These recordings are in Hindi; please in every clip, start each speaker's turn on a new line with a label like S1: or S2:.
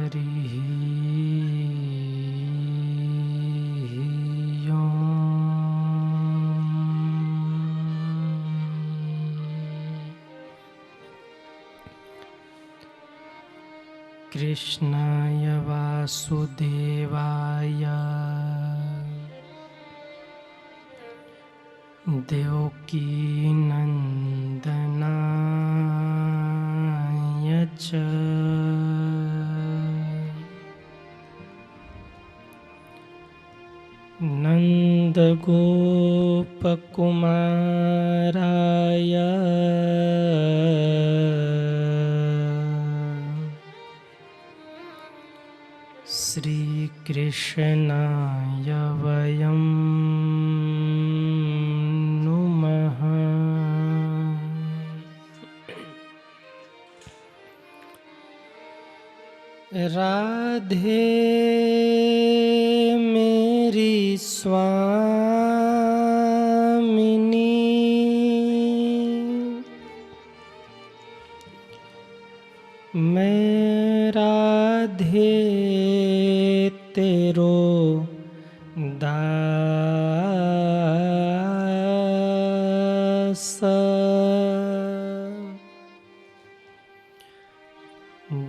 S1: हरिः कृष्णाय वासुदेवाय देवकीनन्दनाय च नन्दगोपकुमाराय श्रीकृष्णाय वयं नुमः। राधे मेरी स्वामिनी, मैं राधे तेरो दास।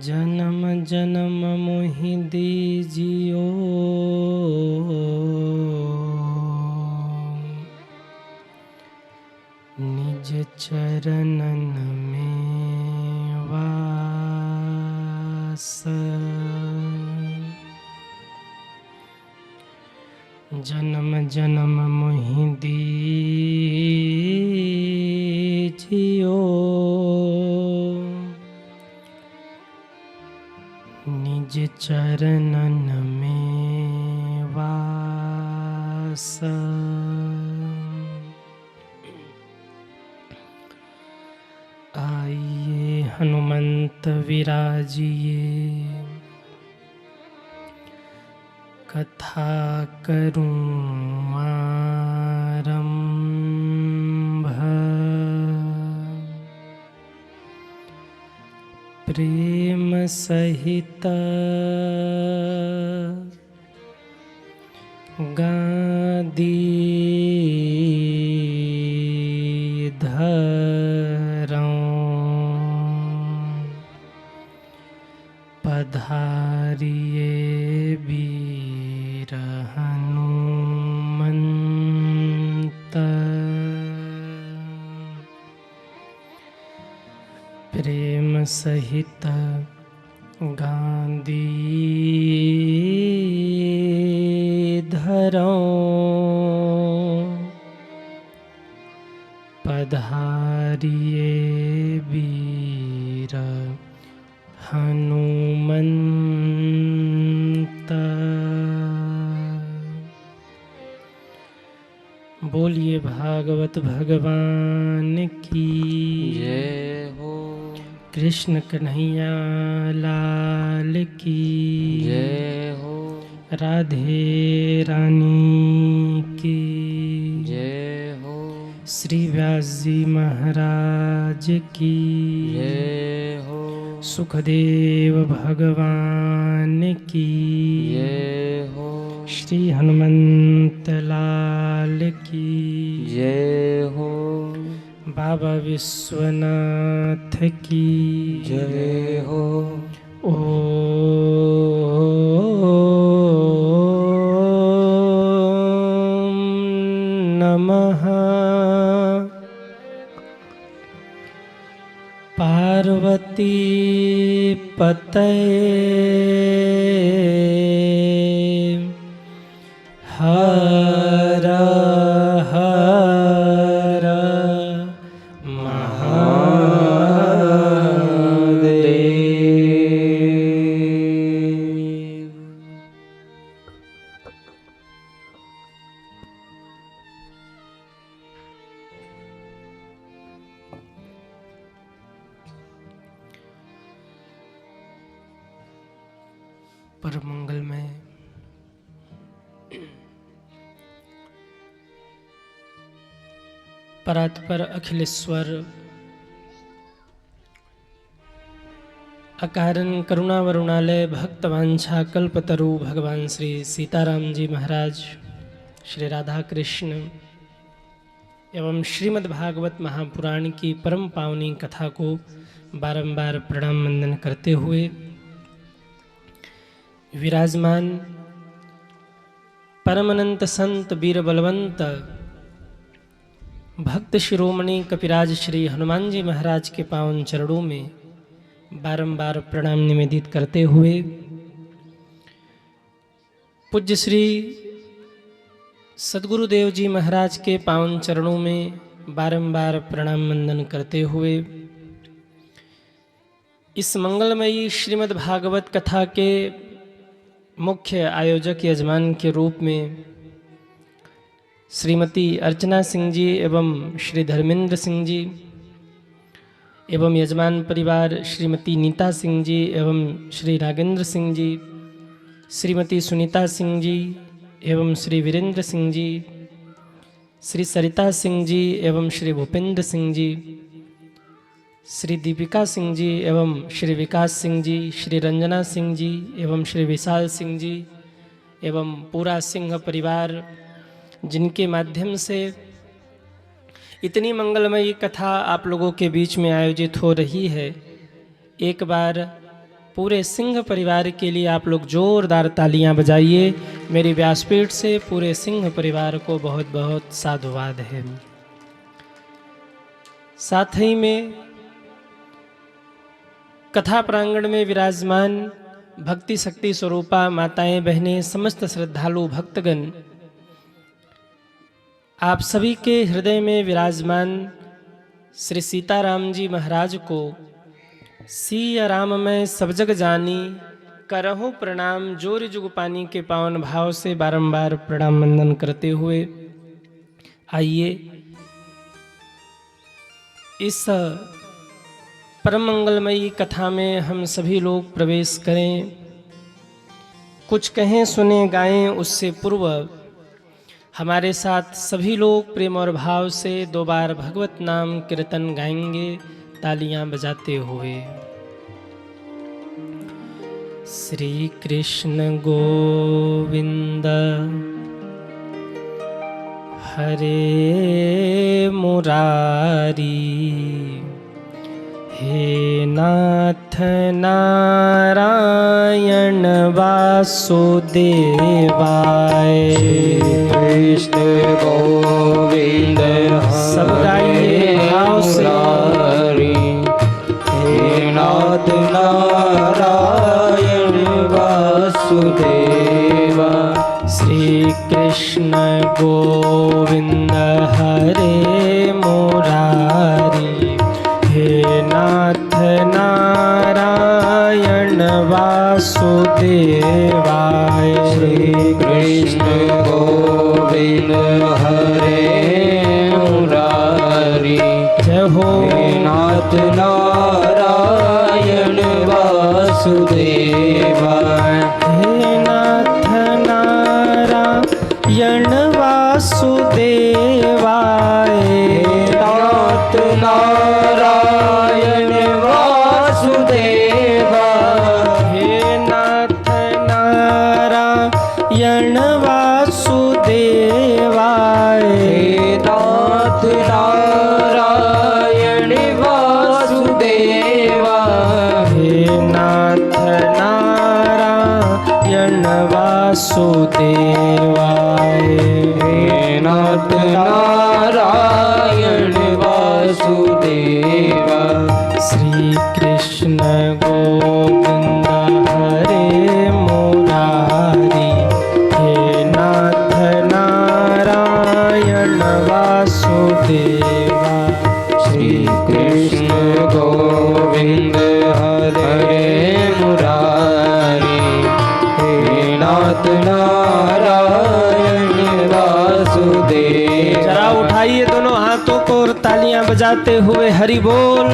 S1: जन्म जन्म मोहि दीजियो निज चरणन में वास। जन्म जन्म मोहि दीजियो निज चरणन में वास। आइए हनुमंत विराजिए, कथा करूं आरंभ। प्रेम सहित गादीधरऊं, पधारिए वीर हनुमंत। प्रेम सहित गादीधरऊं, पधारिए वीर हनुमंत। बोलिए भागवत भगवान की
S2: जय हो।
S1: कृष्ण कन्हैया लाल की
S2: जय हो।
S1: राधे रानी की
S2: जय हो।
S1: श्री व्यास जी महाराज की
S2: जय हो।
S1: सुखदेव भगवान की
S2: जय हो।
S1: श्री हनुमंत लाल की
S2: जय हो।
S1: बाबा विश्वनाथ की
S2: जय हो।
S1: ओम नमः पार्वती पतये हर हर महादेव। परम मंगलमय परात्पर अखिलेश्वर अकारण करुणावरुणालय भक्तवांछा कल्पतरु भगवान श्री सीताराम जी महाराज, श्री राधा कृष्ण एवं श्रीमद् भागवत महापुराण की परम पावनी कथा को बारंबार प्रणाम वंदन करते हुए विराजमान परमानंद संत वीर बलवंत भक्त शिरोमणि कपिराज श्री हनुमान जी महाराज के पावन चरणों में बारंबार प्रणाम निवेदित करते हुए पूज्य श्री सद्गुरुदेव जी महाराज के पावन चरणों में बारंबार प्रणाम वंदन करते हुए इस मंगलमयी श्रीमद् भागवत कथा के मुख्य आयोजक यजमान के रूप में श्रीमती अर्चना सिंह जी एवं श्री धर्मेंद्र सिंह जी एवं यजमान परिवार श्रीमती नीता सिंह जी एवं श्री नागेंद्र सिंह जी, श्रीमती सुनीता सिंह जी एवं श्री वीरेंद्र सिंह जी, श्री सरिता सिंह जी एवं श्री भूपेंद्र सिंह जी, श्री दीपिका सिंह जी एवं श्री विकास सिंह जी, श्री रंजना सिंह जी एवं श्री विशाल सिंह जी एवं पूरा सिंह परिवार, जिनके माध्यम से इतनी मंगलमयी कथा आप लोगों के बीच में आयोजित हो रही है। एक बार पूरे सिंह परिवार के लिए आप लोग जोरदार तालियां बजाइए। मेरी व्यासपीठ से पूरे सिंह परिवार को बहुत बहुत साधुवाद है। साथ ही में कथा प्रांगण में विराजमान भक्ति शक्ति स्वरूपा माताएं बहनें समस्त श्रद्धालु भक्तगण, आप सभी के हृदय में विराजमान श्री सीताराम जी महाराज को सिया राम में सब जग जानी करहु प्रणाम जोर जुग पानी के पावन भाव से बारंबार प्रणाम वंदन करते हुए आइए इस परम मंगलमयी कथा में हम सभी लोग प्रवेश करें। कुछ कहें सुने गाएं उससे पूर्व हमारे साथ सभी लोग प्रेम और भाव से 2 बार भगवत नाम कीर्तन गाएंगे तालियां बजाते हुए। श्री कृष्ण गोविंद हरे मुरारी, हे नाथ नारायण वासुदेवाय।
S2: कृष्ण गोविंद
S1: सब गाइए भाव से।
S2: हे नाथ नारायण वासुदेवा।
S1: श्री कृष्ण गोविंद हरे मुरारी, हे नाथ नारायण वासुदेवाय।
S2: श्री कृष्ण गोविंद हरे मुरारी,
S1: जय हो।
S2: हे नाथ नारायण वासुदेवा।
S1: हे नाथ नारायण वासुदेवाय।
S2: नाथ नारायण वासुदेवा।
S1: हे नाथ नारायण वासुदेवाय।
S2: हे नाथ नारायण वासुदेवा।
S1: हे नाथ नारायण वासुदेवाय।
S2: हे नाथ नारायण वासुदेवा।
S1: श्री कृष्ण गोविंद हरे मुरारी, हे नाथ नारायण वासुदेवा।
S2: श्री कृष्ण गोविंद हरे मुरारी, हे नाथ नारायण वासुदेवा।
S1: जरा उठाइए दोनों हाथों को और तालियां बजाते हुए हरि बोल।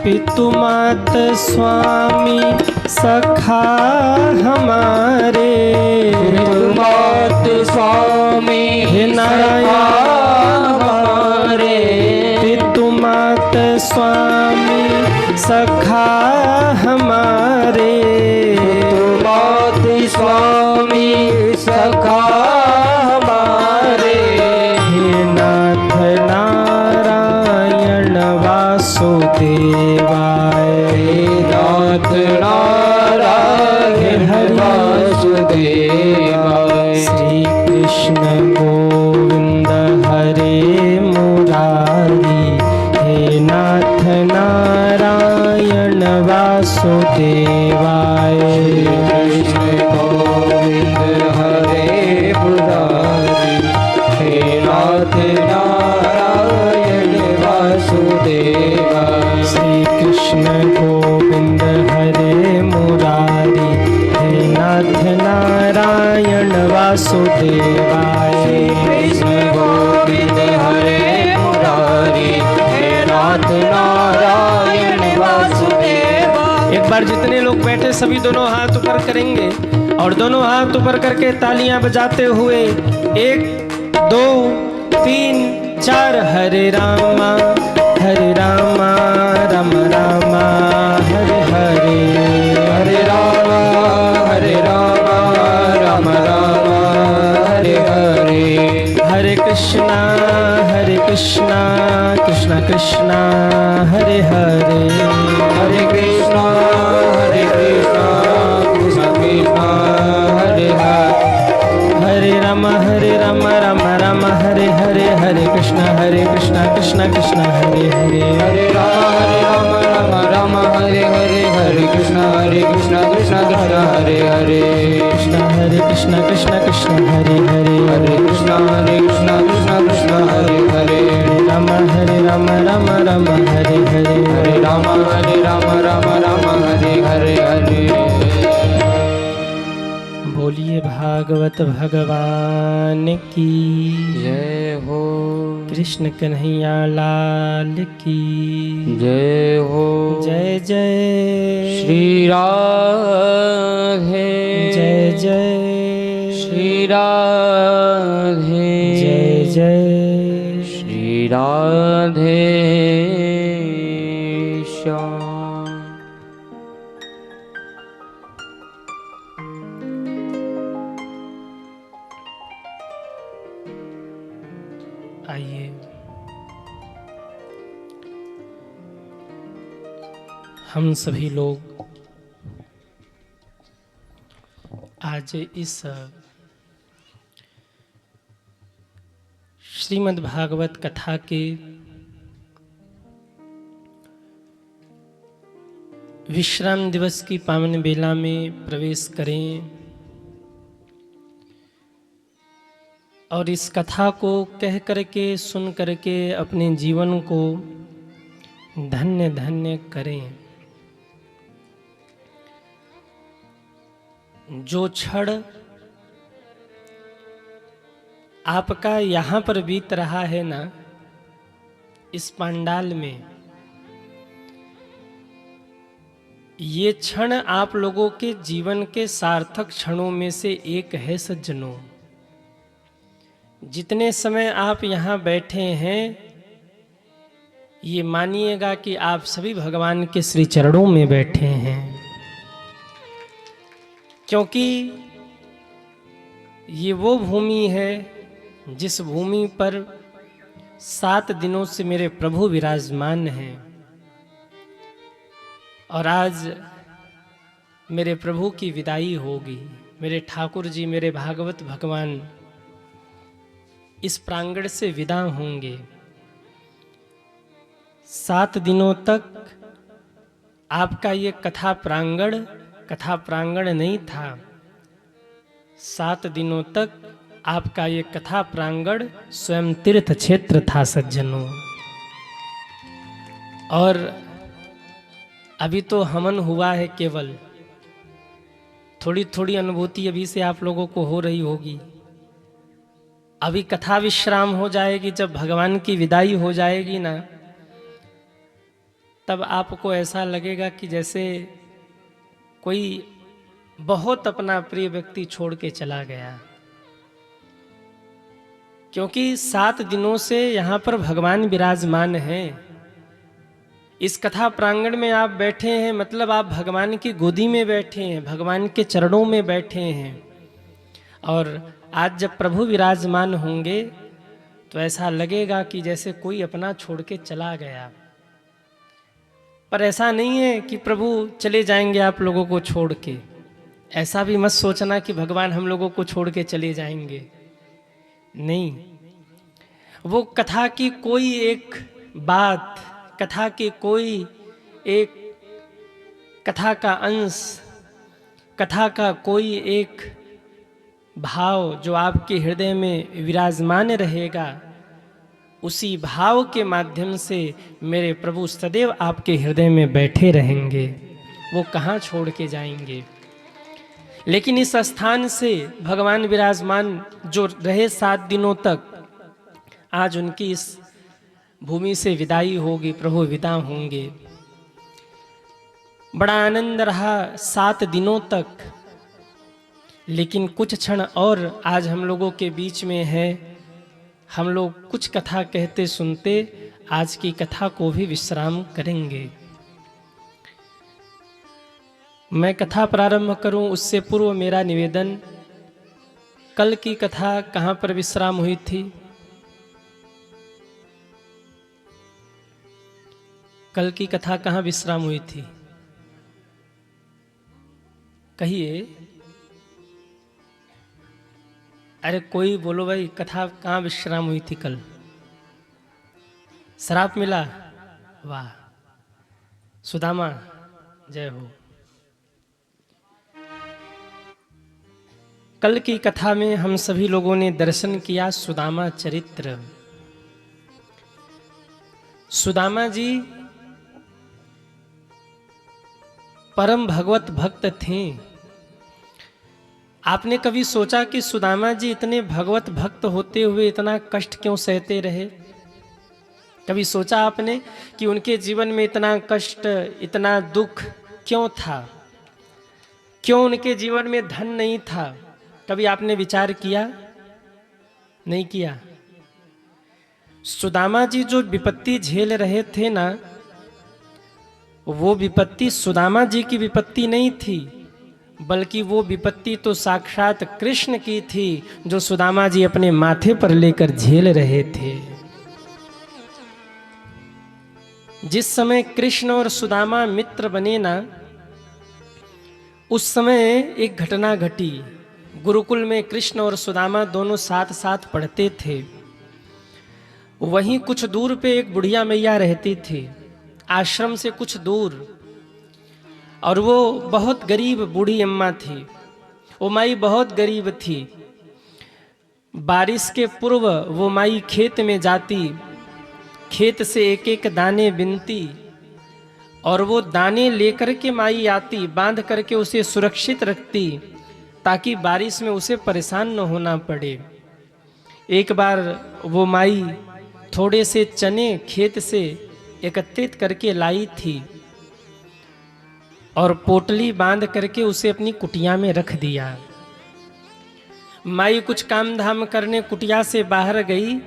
S1: पितु मात स्वामी सखा हमारे,
S2: मात स्वामी
S1: हे नारायण
S2: हमारे,
S1: पितु मात स्वामी सखा हमारे,
S2: मात स्वामी सखा हमारे,
S1: हे नाथ नारायण वासुदेवाय,
S2: नाथ नारायण वासुदेवाय,
S1: श्री कृष्ण गोविंद हरे मुरारी, हे नाथ नारायण वासुदेवाय,
S2: कृष्ण गोविंद हरे मुरारी, हे नाथ नारायण वासुदेवाय,
S1: श्री कृष्ण गोविंद हरे मुरारी, हे नाथ नारायण वासुदेवाय,
S2: कृष्ण गोविंद हरे मुरारी, हे नाथ नारायण वासुदेवाय।
S1: एक बार जितने लोग बैठे सभी दोनों हाथ ऊपर करेंगे और दोनों हाथ ऊपर करके तालियां बजाते हुए 1 2 3 4 हरे रामा राम रामा हरे हरे,
S2: हरे रामा राम राम हरे हरे,
S1: हरे कृष्णा कृष्ण कृष्णा हरे हरे,
S2: हरे कृष्णा कृष्ण कृष्ण हरे हरे,
S1: हरे राम राम राम हरे हरे, हरे कृष्ण कृष्ण कृष्ण हरे हरे,
S2: हरे राम राम हरे हरे, हरे कृष्ण कृष्ण कृष्ण हरे हरे,
S1: कृष्ण कृष्ण हरे हरे,
S2: हरे कृष्ण कृष्ण कृष्ण हरे हरे,
S1: राम राम राम हरे हरे,
S2: हरे राम राम हरे हरे हरे।
S1: बोलिए भागवत भगवान की
S2: जय हो,
S1: कृष्ण कन्हैया लाल की
S2: जय हो,
S1: जय जय
S2: श्री राधे,
S1: जय जय
S2: श्री राधे,
S1: जय जय
S2: श्री राधे श्याम।
S1: आइए हम सभी लोग आज इस श्रीमद् भागवत कथा के विश्राम दिवस की पावन बेला में प्रवेश करें और इस कथा को कह करके सुन करके अपने जीवन को धन्य धन्य करें। जो क्षण आपका यहाँ पर बीत रहा है ना, इस पंडाल में, ये क्षण आप लोगों के जीवन के सार्थक क्षणों में से एक है सज्जनों। जितने समय आप यहाँ बैठे हैं, ये मानिएगा कि आप सभी भगवान के श्री चरणों में बैठे हैं, क्योंकि ये वो भूमि है जिस भूमि पर 7 दिनों से मेरे प्रभु विराजमान हैं। और आज मेरे प्रभु की विदाई होगी। मेरे ठाकुर जी, मेरे भागवत भगवान इस प्रांगण से विदा होंगे। 7 दिनों तक आपका ये कथा प्रांगण नहीं था। 7 दिनों तक आपका ये कथा प्रांगण स्वयं तीर्थ क्षेत्र था सज्जनों। और अभी तो हवन हुआ है, केवल थोड़ी थोड़ी अनुभूति अभी से आप लोगों को हो रही होगी। अभी कथा विश्राम हो जाएगी, जब भगवान की विदाई हो जाएगी ना, तब आपको ऐसा लगेगा कि जैसे कोई बहुत अपना प्रिय व्यक्ति छोड़ के चला गया। क्योंकि 7 दिनों से यहाँ पर भगवान विराजमान हैं। इस कथा प्रांगण में आप बैठे हैं, मतलब आप भगवान की गोदी में बैठे हैं, भगवान के चरणों में बैठे हैं। और आज जब प्रभु विराजमान होंगे तो ऐसा लगेगा कि जैसे कोई अपना छोड़ के चला गया। पर ऐसा नहीं है कि प्रभु चले जाएंगे आप लोगों को छोड़ के। ऐसा भी मत सोचना कि भगवान हम लोगों को छोड़ के चले जाएंगे। नहीं, वो कथा की कोई एक बात, कथा की कोई एक कथा का अंश, कथा का कोई एक भाव जो आपके हृदय में विराजमान रहेगा, उसी भाव के माध्यम से मेरे प्रभु सदैव आपके हृदय में बैठे रहेंगे। वो कहाँ छोड़ के जाएंगे। लेकिन इस स्थान से भगवान विराजमान जो रहे 7 दिनों तक, आज उनकी इस भूमि से विदाई होगी, प्रभु विदा होंगे। बड़ा आनंद रहा 7 दिनों तक, लेकिन कुछ क्षण और आज हम लोगों के बीच में है। हम लोग कुछ कथा कहते सुनते आज की कथा को भी विश्राम करेंगे। मैं कथा प्रारंभ करूं उससे पूर्व मेरा निवेदन, कल की कथा कहाँ पर विश्राम हुई थी? कल की कथा कहाँ विश्राम हुई थी? कहिए। अरे कोई बोलो भाई, कथा कहाँ विश्राम हुई थी कल? श्राप मिला? वाह, सुदामा जय हो। कल की कथा में हम सभी लोगों ने दर्शन किया सुदामा चरित्र। सुदामा जी परम भगवत भक्त थे। आपने कभी सोचा कि सुदामा जी इतने भगवत भक्त होते हुए इतना कष्ट क्यों सहते रहे? कभी सोचा आपने कि उनके जीवन में इतना कष्ट, इतना दुख क्यों था? क्यों उनके जीवन में धन नहीं था? कभी आपने विचार किया? नहीं किया। सुदामा जी जो विपत्ति झेल रहे थे ना, वो विपत्ति सुदामा जी की विपत्ति नहीं थी, बल्कि वो विपत्ति तो साक्षात कृष्ण की थी, जो सुदामा जी अपने माथे पर लेकर झेल रहे थे। जिस समय कृष्ण और सुदामा मित्र बने ना, उस समय एक घटना घटी। गुरुकुल में कृष्ण और सुदामा दोनों साथ साथ पढ़ते थे। वहीं कुछ दूर पे एक बुढ़िया मैया रहती थी, आश्रम से कुछ दूर, और वो बहुत गरीब बूढ़ी अम्मा थी। वो माई बहुत गरीब थी। बारिश के पूर्व वो माई खेत में जाती, खेत से एक एक दाने बिनती, और वो दाने लेकर के माई आती, बांध करके उसे सुरक्षित रखती, ताकि बारिश में उसे परेशान न होना पड़े। एक बार वो माई थोड़े से चने खेत से एकत्रित करके लाई थी और पोटली बांध करके उसे अपनी कुटिया में रख दिया। माई कुछ काम धाम करने कुटिया से बाहर गई।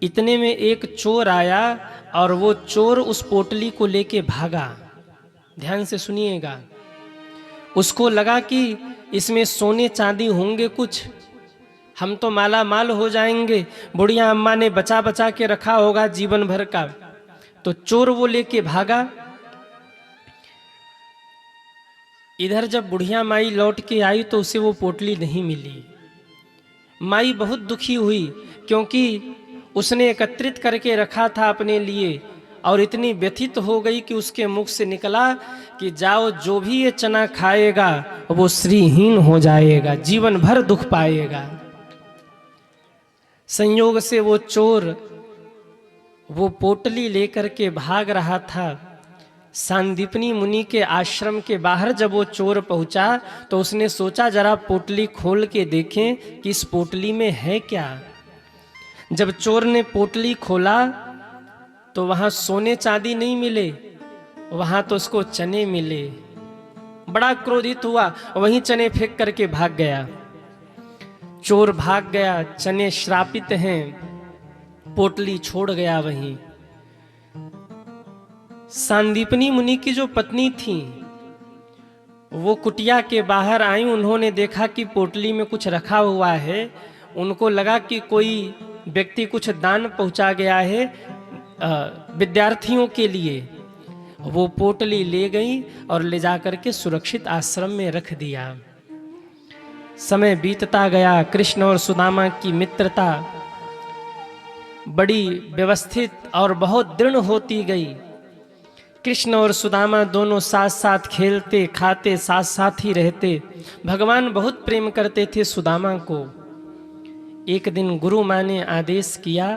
S1: इतने में एक चोर आया और वो चोर उस पोटली को लेके भागा। ध्यान से सुनिएगा। उसको लगा कि इसमें सोने चांदी होंगे कुछ, हम तो माला माल हो जाएंगे, बुढ़िया अम्मा ने बचा बचा के रखा होगा जीवन भर का। तो चोर वो लेके भागा। इधर जब बुढ़िया माई लौट के आई तो उसे वो पोटली नहीं मिली। माई बहुत दुखी हुई, क्योंकि उसने एकत्रित करके रखा था अपने लिए, और इतनी व्यथित हो गई कि उसके मुख से निकला कि जाओ, जो भी ये चना खाएगा वो श्रीहीन हो जाएगा, जीवन भर दुख पाएगा। संयोग से वो चोर वो पोटली लेकर के भाग रहा था। सांदीपनी मुनि के आश्रम के बाहर जब वो चोर पहुंचा तो उसने सोचा जरा पोटली खोल के देखें कि इस पोटली में है क्या। जब चोर ने पोटली खोला तो वहां सोने चांदी नहीं मिले, वहां तो उसको चने मिले, बड़ा क्रोधित हुआ, वहीं चने फेंक करके भाग गया। चोर भाग गया, चने श्रापित हैं, पोटली छोड़ गया वहीं। सांदीपनी मुनि की जो पत्नी थी वो कुटिया के बाहर आई, उन्होंने देखा कि पोटली में कुछ रखा हुआ है। उनको लगा कि कोई व्यक्ति कुछ दान पहुंचा गया है विद्यार्थियों के लिए। वो पोटली ले गई और ले जाकर के सुरक्षित आश्रम में रख दिया। समय बीतता गया, कृष्ण और सुदामा की मित्रता बड़ी व्यवस्थित और बहुत दृढ़ होती गई। कृष्ण और सुदामा दोनों साथ साथ खेलते खाते साथ साथ ही रहते। भगवान बहुत प्रेम करते थे सुदामा को। एक दिन गुरु माँ ने आदेश किया,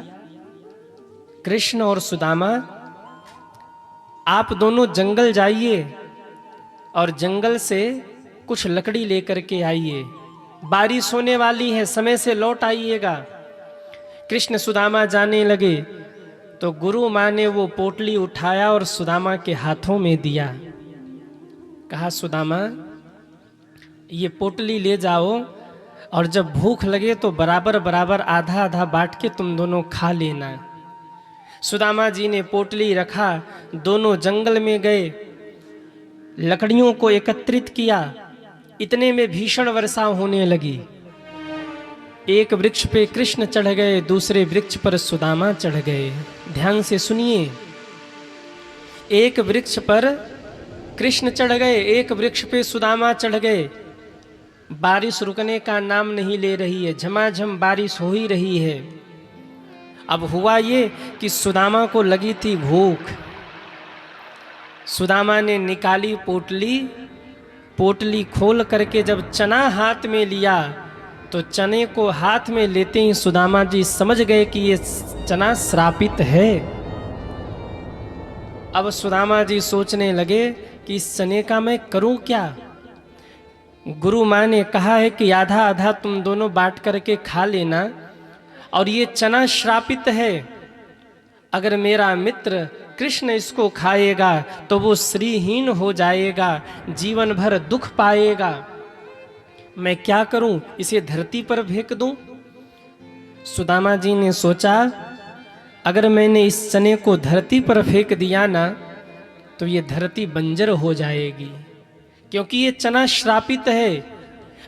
S1: कृष्ण और सुदामा आप दोनों जंगल जाइए और जंगल से कुछ लकड़ी लेकर के आइए, बारिश होने वाली है, समय से लौट आइएगा। कृष्ण सुदामा जाने लगे तो गुरु माँ ने वो पोटली उठाया और सुदामा के हाथों में दिया। कहा, सुदामा ये पोटली ले जाओ और जब भूख लगे तो बराबर बराबर आधा आधा बांट के तुम दोनों खा लेना। सुदामा जी ने पोटली रखा, दोनों जंगल में गए, लकड़ियों को एकत्रित किया। इतने में भीषण वर्षा होने लगी। एक वृक्ष पे कृष्ण चढ़ गए, दूसरे वृक्ष पर सुदामा चढ़ गए। ध्यान से सुनिए, एक वृक्ष पर कृष्ण चढ़ गए, एक वृक्ष पे सुदामा चढ़ गए। बारिश रुकने का नाम नहीं ले रही है, झमाझम बारिश हो ही रही है। अब हुआ ये कि सुदामा को लगी थी भूख। सुदामा ने निकाली पोटली, पोटली खोल करके जब चना हाथ में लिया तो चने को हाथ में लेते ही सुदामा जी समझ गए कि ये चना श्रापित है। अब सुदामा जी सोचने लगे कि इस चने का मैं करूं क्या। गुरु माँ ने कहा है कि आधा आधा तुम दोनों बांट करके खा लेना, और ये चना श्रापित है, अगर मेरा मित्र कृष्ण इसको खाएगा तो वो श्रीहीन हो जाएगा, जीवन भर दुख पाएगा। मैं क्या करूं, इसे धरती पर फेंक दूं? सुदामा जी ने सोचा, अगर मैंने इस चने को धरती पर फेंक दिया ना तो ये धरती बंजर हो जाएगी, क्योंकि ये चना श्रापित है।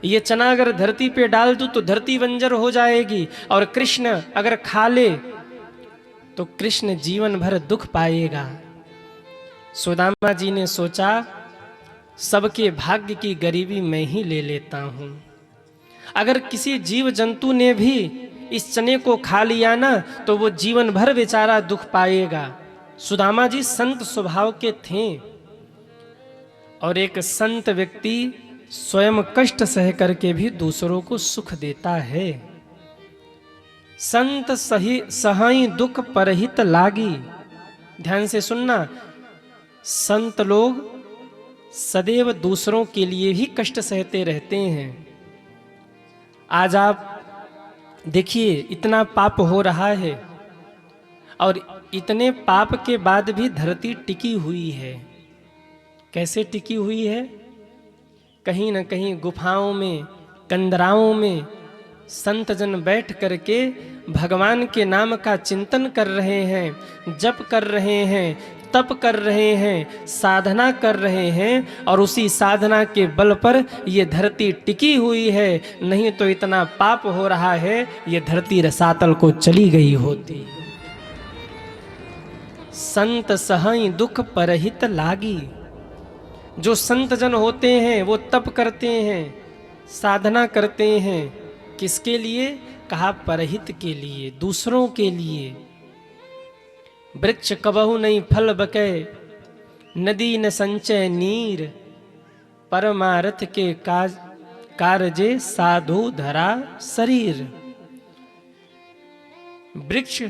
S1: ये चना अगर धरती पे डाल दूं तो धरती बंजर हो जाएगी, और कृष्ण अगर खा ले तो कृष्ण जीवन भर दुख पाएगा। सुदामा जी ने सोचा, सबके भाग्य की गरीबी मैं ही ले लेता हूं। अगर किसी जीव जंतु ने भी इस चने को खा लिया ना तो वो जीवन भर बेचारा दुख पाएगा। सुदामा जी संत स्वभाव के थे, और एक संत व्यक्ति स्वयं कष्ट सह करके भी दूसरों को सुख देता है। संत सही सहाई दुख परहित लागी। ध्यान से सुनना, संत लोग सदैव दूसरों के लिए ही कष्ट सहते रहते हैं। आज आप देखिए, इतना पाप हो रहा है और इतने पाप के बाद भी धरती टिकी हुई है। कैसे टिकी हुई है? कहीं न कहीं गुफाओं में, कंदराओं में संत जन बैठ करके भगवान के नाम का चिंतन कर रहे हैं, जप कर रहे हैं, तप कर रहे हैं, साधना कर रहे हैं, और उसी साधना के बल पर ये धरती टिकी हुई है। नहीं तो इतना पाप हो रहा है, ये धरती रसातल को चली गई होती। संत सहई दुख परहित लागी। जो संत जन होते हैं वो तप करते हैं, साधना करते हैं, किसके लिए? कहा परहित के लिए, दूसरों के लिए। वृक्ष कबहु नहीं फल बकै, नदी न संचय नीर, परमारथ के कारजे साधु धरा शरीर। वृक्ष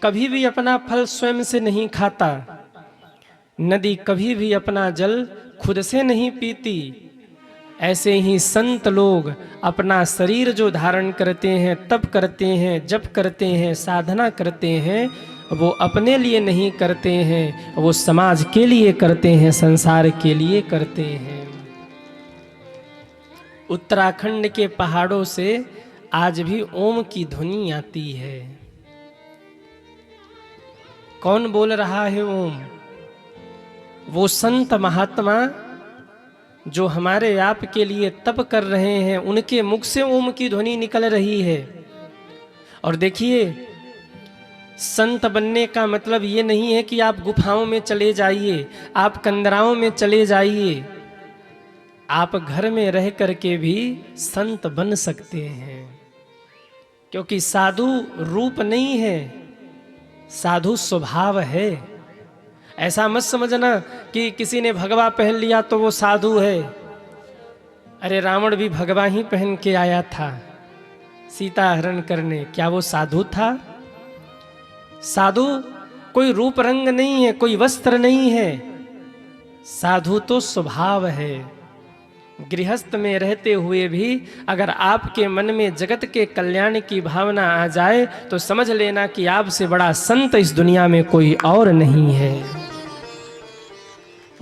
S1: कभी भी अपना फल स्वयं से नहीं खाता, नदी कभी भी अपना जल खुद से नहीं पीती। ऐसे ही संत लोग अपना शरीर जो धारण करते हैं, तप करते हैं, जप करते हैं, साधना करते हैं, वो अपने लिए नहीं करते हैं, वो समाज के लिए करते हैं, संसार के लिए करते हैं। उत्तराखंड के पहाड़ों से आज भी ओम की ध्वनि आती है। कौन बोल रहा है ओम? वो संत महात्मा जो हमारे आप के लिए तप कर रहे हैं, उनके मुख से ओम की ध्वनि निकल रही है। और देखिए, संत बनने का मतलब ये नहीं है कि आप गुफाओं में चले जाइए, आप कंदराओं में चले जाइए। आप घर में रह करके भी संत बन सकते हैं, क्योंकि साधु रूप नहीं है, साधु स्वभाव है। ऐसा मत समझना कि किसी ने भगवा पहन लिया तो वो साधु है। अरे रावण भी भगवा ही पहन के आया था सीता हरण करने, क्या वो साधु था? साधु कोई रूप रंग नहीं है, कोई वस्त्र नहीं है, साधु तो स्वभाव है। गृहस्थ में रहते हुए भी अगर आपके मन में जगत के कल्याण की भावना आ जाए तो समझ लेना कि आपसे बड़ा संत इस दुनिया में कोई और नहीं है।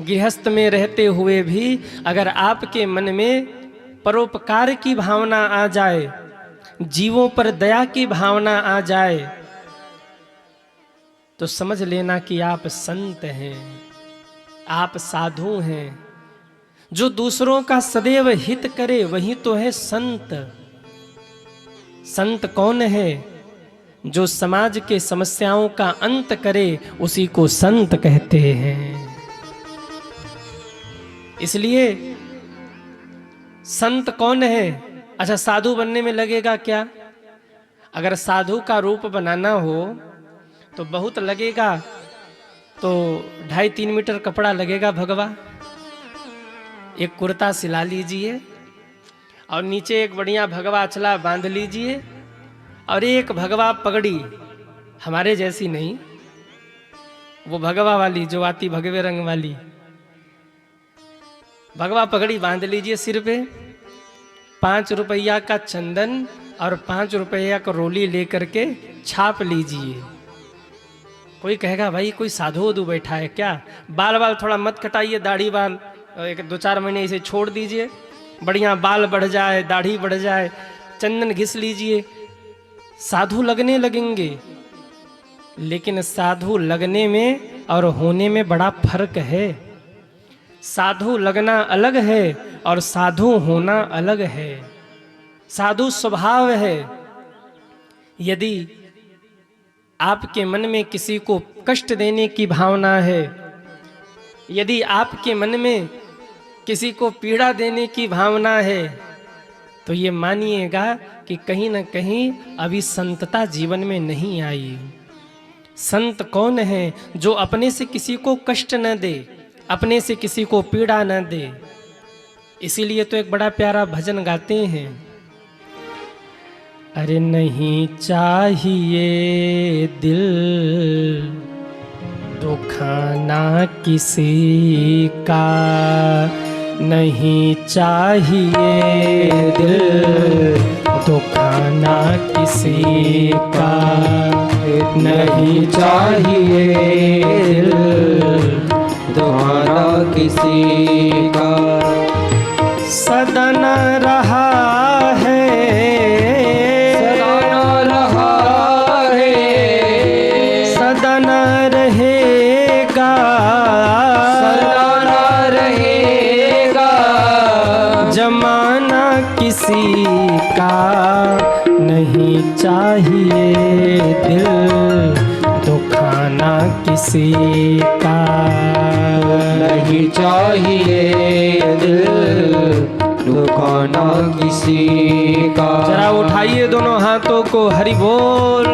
S1: गृहस्थ में रहते हुए भी अगर आपके मन में परोपकार की भावना आ जाए, जीवों पर दया की भावना आ जाए, तो समझ लेना कि आप संत हैं, आप साधु हैं। जो दूसरों का सदैव हित करे वही तो है संत। संत कौन है? जो समाज के समस्याओं का अंत करे, उसी को संत कहते हैं। इसलिए संत कौन है? अच्छा, साधु बनने में लगेगा क्या? अगर साधु का रूप बनाना हो तो बहुत लगेगा, तो 2.5-3 मीटर कपड़ा लगेगा भगवा। एक कुर्ता सिला लीजिए और नीचे एक बढ़िया भगवा अचला बांध लीजिए, और एक भगवा पगड़ी, हमारे जैसी नहीं, वो भगवा वाली जो आती भगवे रंग वाली भगवा पगड़ी बांध लीजिए सिर पे। 5 रुपया का चंदन और 5 रुपया का रोली लेकर के छाप लीजिए। कोई कहेगा भाई कोई साधु वधु बैठा है क्या? बाल थोड़ा मत कटाइए, दाढ़ी बाल 1-2-4 महीने इसे छोड़ दीजिए, बढ़िया बाल बढ़ जाए, दाढ़ी बढ़ जाए, चंदन घिस लीजिए, साधु लगने लगेंगे। लेकिन साधु लगने में और होने में बड़ा फर्क है। साधु लगना अलग है और साधु होना अलग है। साधु स्वभाव है। यदि आपके मन में किसी को कष्ट देने की भावना है, यदि आपके मन में किसी को पीड़ा देने की भावना है, तो ये मानिएगा कि कहीं न कहीं अभी संतता जीवन में नहीं आई। संत कौन है? जो अपने से किसी को कष्ट न दे, अपने से किसी को पीड़ा न दे। इसीलिए तो एक बड़ा प्यारा भजन गाते हैं, अरे नहीं चाहिए दिल दुखाना किसी का, नहीं चाहिए दिल दुखाना किसी का,
S2: नहीं चाहिए दिल दुखाना किसी का।
S1: सदन रहा है,
S2: सदन रहा है,
S1: सदन रहेगा,
S2: सदन रहेगा।
S1: जमाना किसी का, नहीं चाहिए दिल दुखाना किसी का,
S2: नहीं चाहिए दिल दुखाना किसी का।
S1: जरा उठाइए दोनों हाथों को, हरि बोल।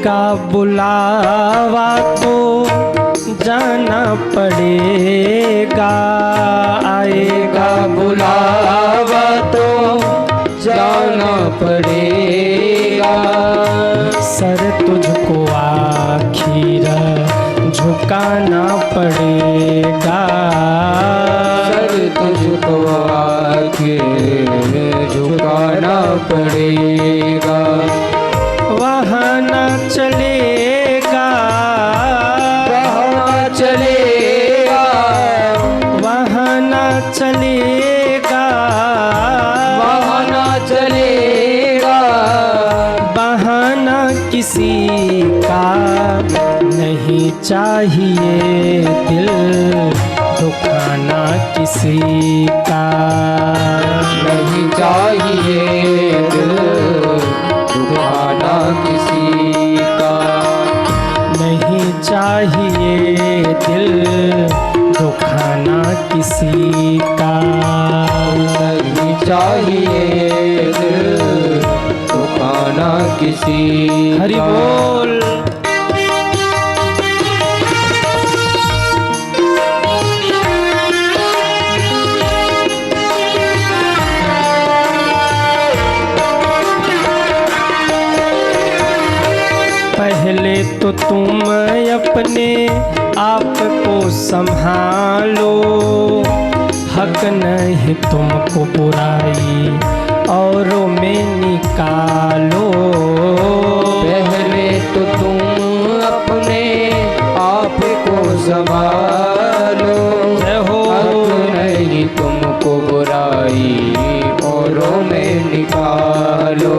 S1: आएगा बुलावा तो जाना पड़ेगा,
S2: आएगा बुलावा तो जाना पड़ेगा।
S1: सर तुझको आखिर झुकाना पड़ेगा,
S2: सर तुझको आखिर झुकाना पड़ेगा।
S1: वहाँ न चलेगा,
S2: वहाँ चलेगा,
S1: वहाँ न चलेगा,
S2: वहाँ न चलेगा।
S1: बहाना किसी का नहीं चाहिए, दिल दुखाना किसी का
S2: नहीं चाहिए, दिल दुखाना किसी का
S1: नहीं चाहिए, दिल दुखाना किसी का
S2: नहीं चाहिए, दिल दुखाना किसी
S1: हरि
S2: का।
S1: बोल। पहले तो तुम अपने आप को संभालो, हक नहीं तुमको बुराई औरों में निकालो।
S2: पहले तो तुम अपने आप को संभालो,
S1: जय हो।
S2: हक नहीं तुमको बुराई औरों में निकालो।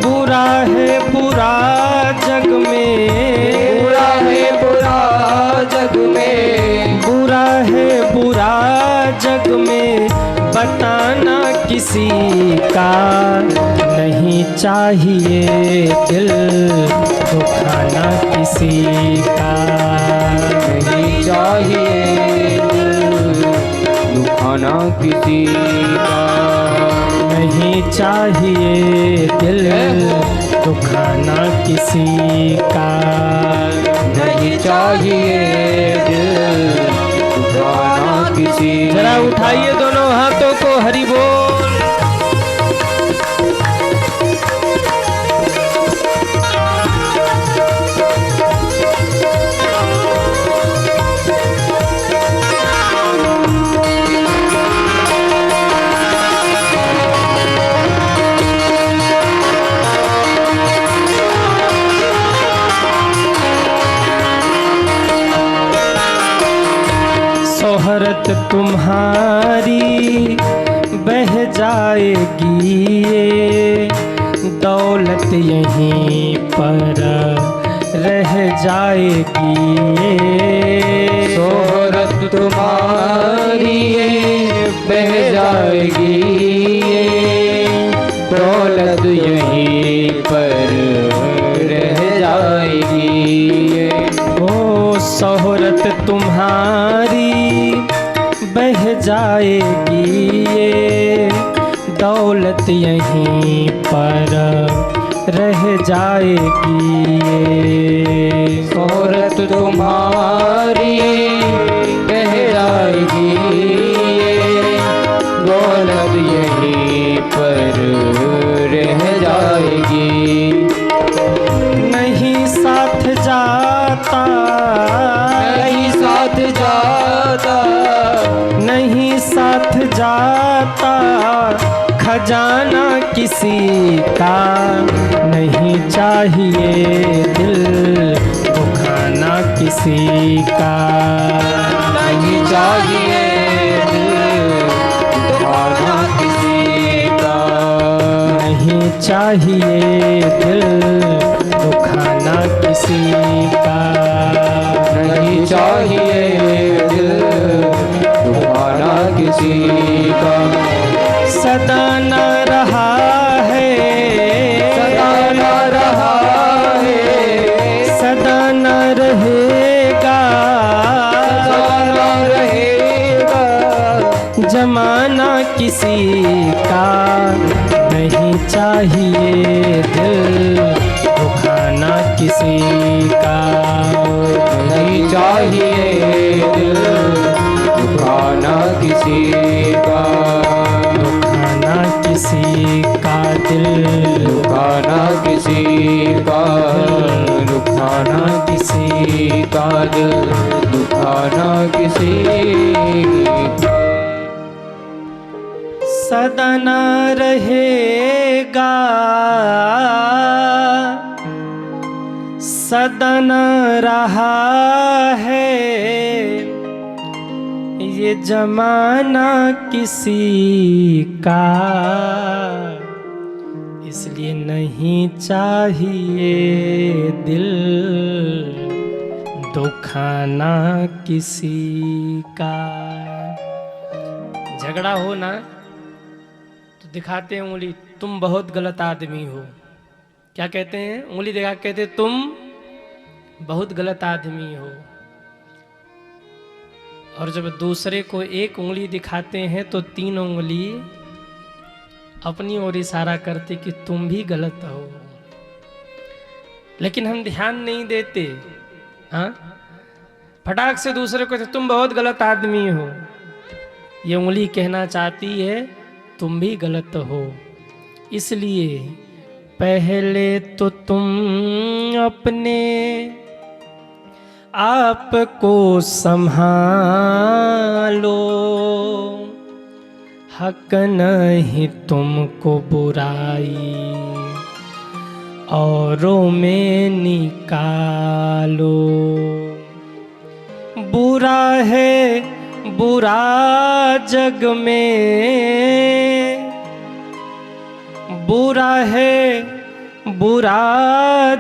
S1: बुरा है बुरा जग में,
S2: बुरा है बुरा जग में,
S1: बुरा है बुरा जग में, बताना किसी का नहीं चाहिए, दिल दुखाना किसी का
S2: नहीं चाहिए, दिल दुखाना किसी का
S1: नहीं चाहिए, दिल दुखाना किसी का
S2: नहीं चाहिए, दिल दुखाना किसी
S1: जरा उठाइए दोनों हाथों को, हरि बोल। शोहरत तुम्हारी बह जाएगी, ये दौलत यहीं पर रह जाएगी, ये
S2: शोहरत तुम्हारी बह जाएगी, दौलत यहीं पर रह जाएगी।
S1: ओ शोहरत तुम्हारी बह जाएगी, ये दौलत यहीं पर रह जाएगी, ये
S2: शोहरत तुम्हारी बह जाएगी, दौलत यहीं पर रह जाएगी।
S1: नहीं साथ जाता,
S2: नहीं साथ जाता,
S1: नहीं साथ जाता, खजाना किसी का नहीं चाहिए, दिल दुखाना किसी का
S2: नहीं चाहिए, दिल दुखाना किसी का
S1: नहीं चाहिए, दिल दुखाना किसी का
S2: नहीं चाहिए, दिल दुखाना किसी का।
S1: सदा न रहा है,
S2: सदा न रहा है,
S1: सदा न रहेगा,
S2: सदा न रहेगा।
S1: जमाना किसी का नहीं चाहिए, दिल दुखाना किसी का
S2: नहीं चाहिए दिल दुखाना किसी का,
S1: दुखाना किसी का दिल,
S2: दुखाना किसी का, दुखाना किसी का दिल, दुखाना किसी का।
S1: सदा न रहेगा, सदा न रहा है ये जमाना किसी का, इसलिए नहीं चाहिए दिल दुखाना किसी का। झगड़ा हो ना तो दिखाते हैं उंगली, तुम बहुत गलत आदमी हो। क्या कहते हैं? उंगली दिखा कहते तुम बहुत गलत आदमी हो। और जब दूसरे को एक उंगली दिखाते हैं तो 3 उंगली अपनी ओर इशारा करते कि तुम भी गलत हो। लेकिन हम ध्यान नहीं देते। हाँ, फटाक से दूसरे को तुम बहुत गलत आदमी हो। ये उंगली कहना चाहती है तुम भी गलत हो। इसलिए पहले तो तुम अपने आप को संभालो, हक नहीं तुमको बुराई औरों में निकालो। बुरा है बुरा जग में, बुरा है बुरा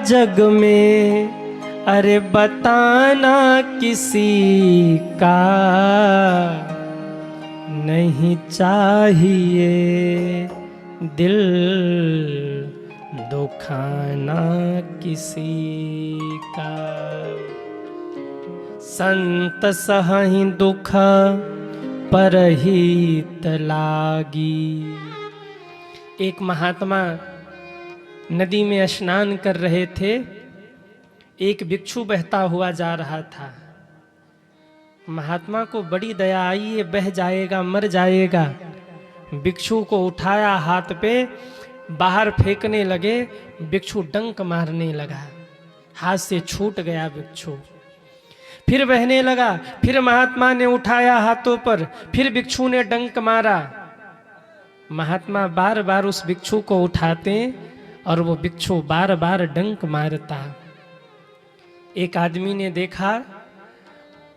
S1: जग में, अरे बताना किसी का नहीं चाहिए दिल दुखाना किसी का। संत सहहि दुख परहित लागी। एक महात्मा नदी में स्नान कर रहे थे। एक भिक्षु बहता हुआ जा रहा था। महात्मा को बड़ी दया आई, ये बह जाएगा मर जाएगा। भिक्षु को उठाया, हाथ पे बाहर फेंकने लगे। भिक्षु डंक मारने लगा, हाथ से छूट गया भिक्षु। फिर बहने लगा, फिर महात्मा ने उठाया हाथों पर, फिर भिक्षु ने डंक मारा। महात्मा बार बार उस भिक्षु को उठाते और वो भिक्षु बार बार डंक मारता। एक आदमी ने देखा,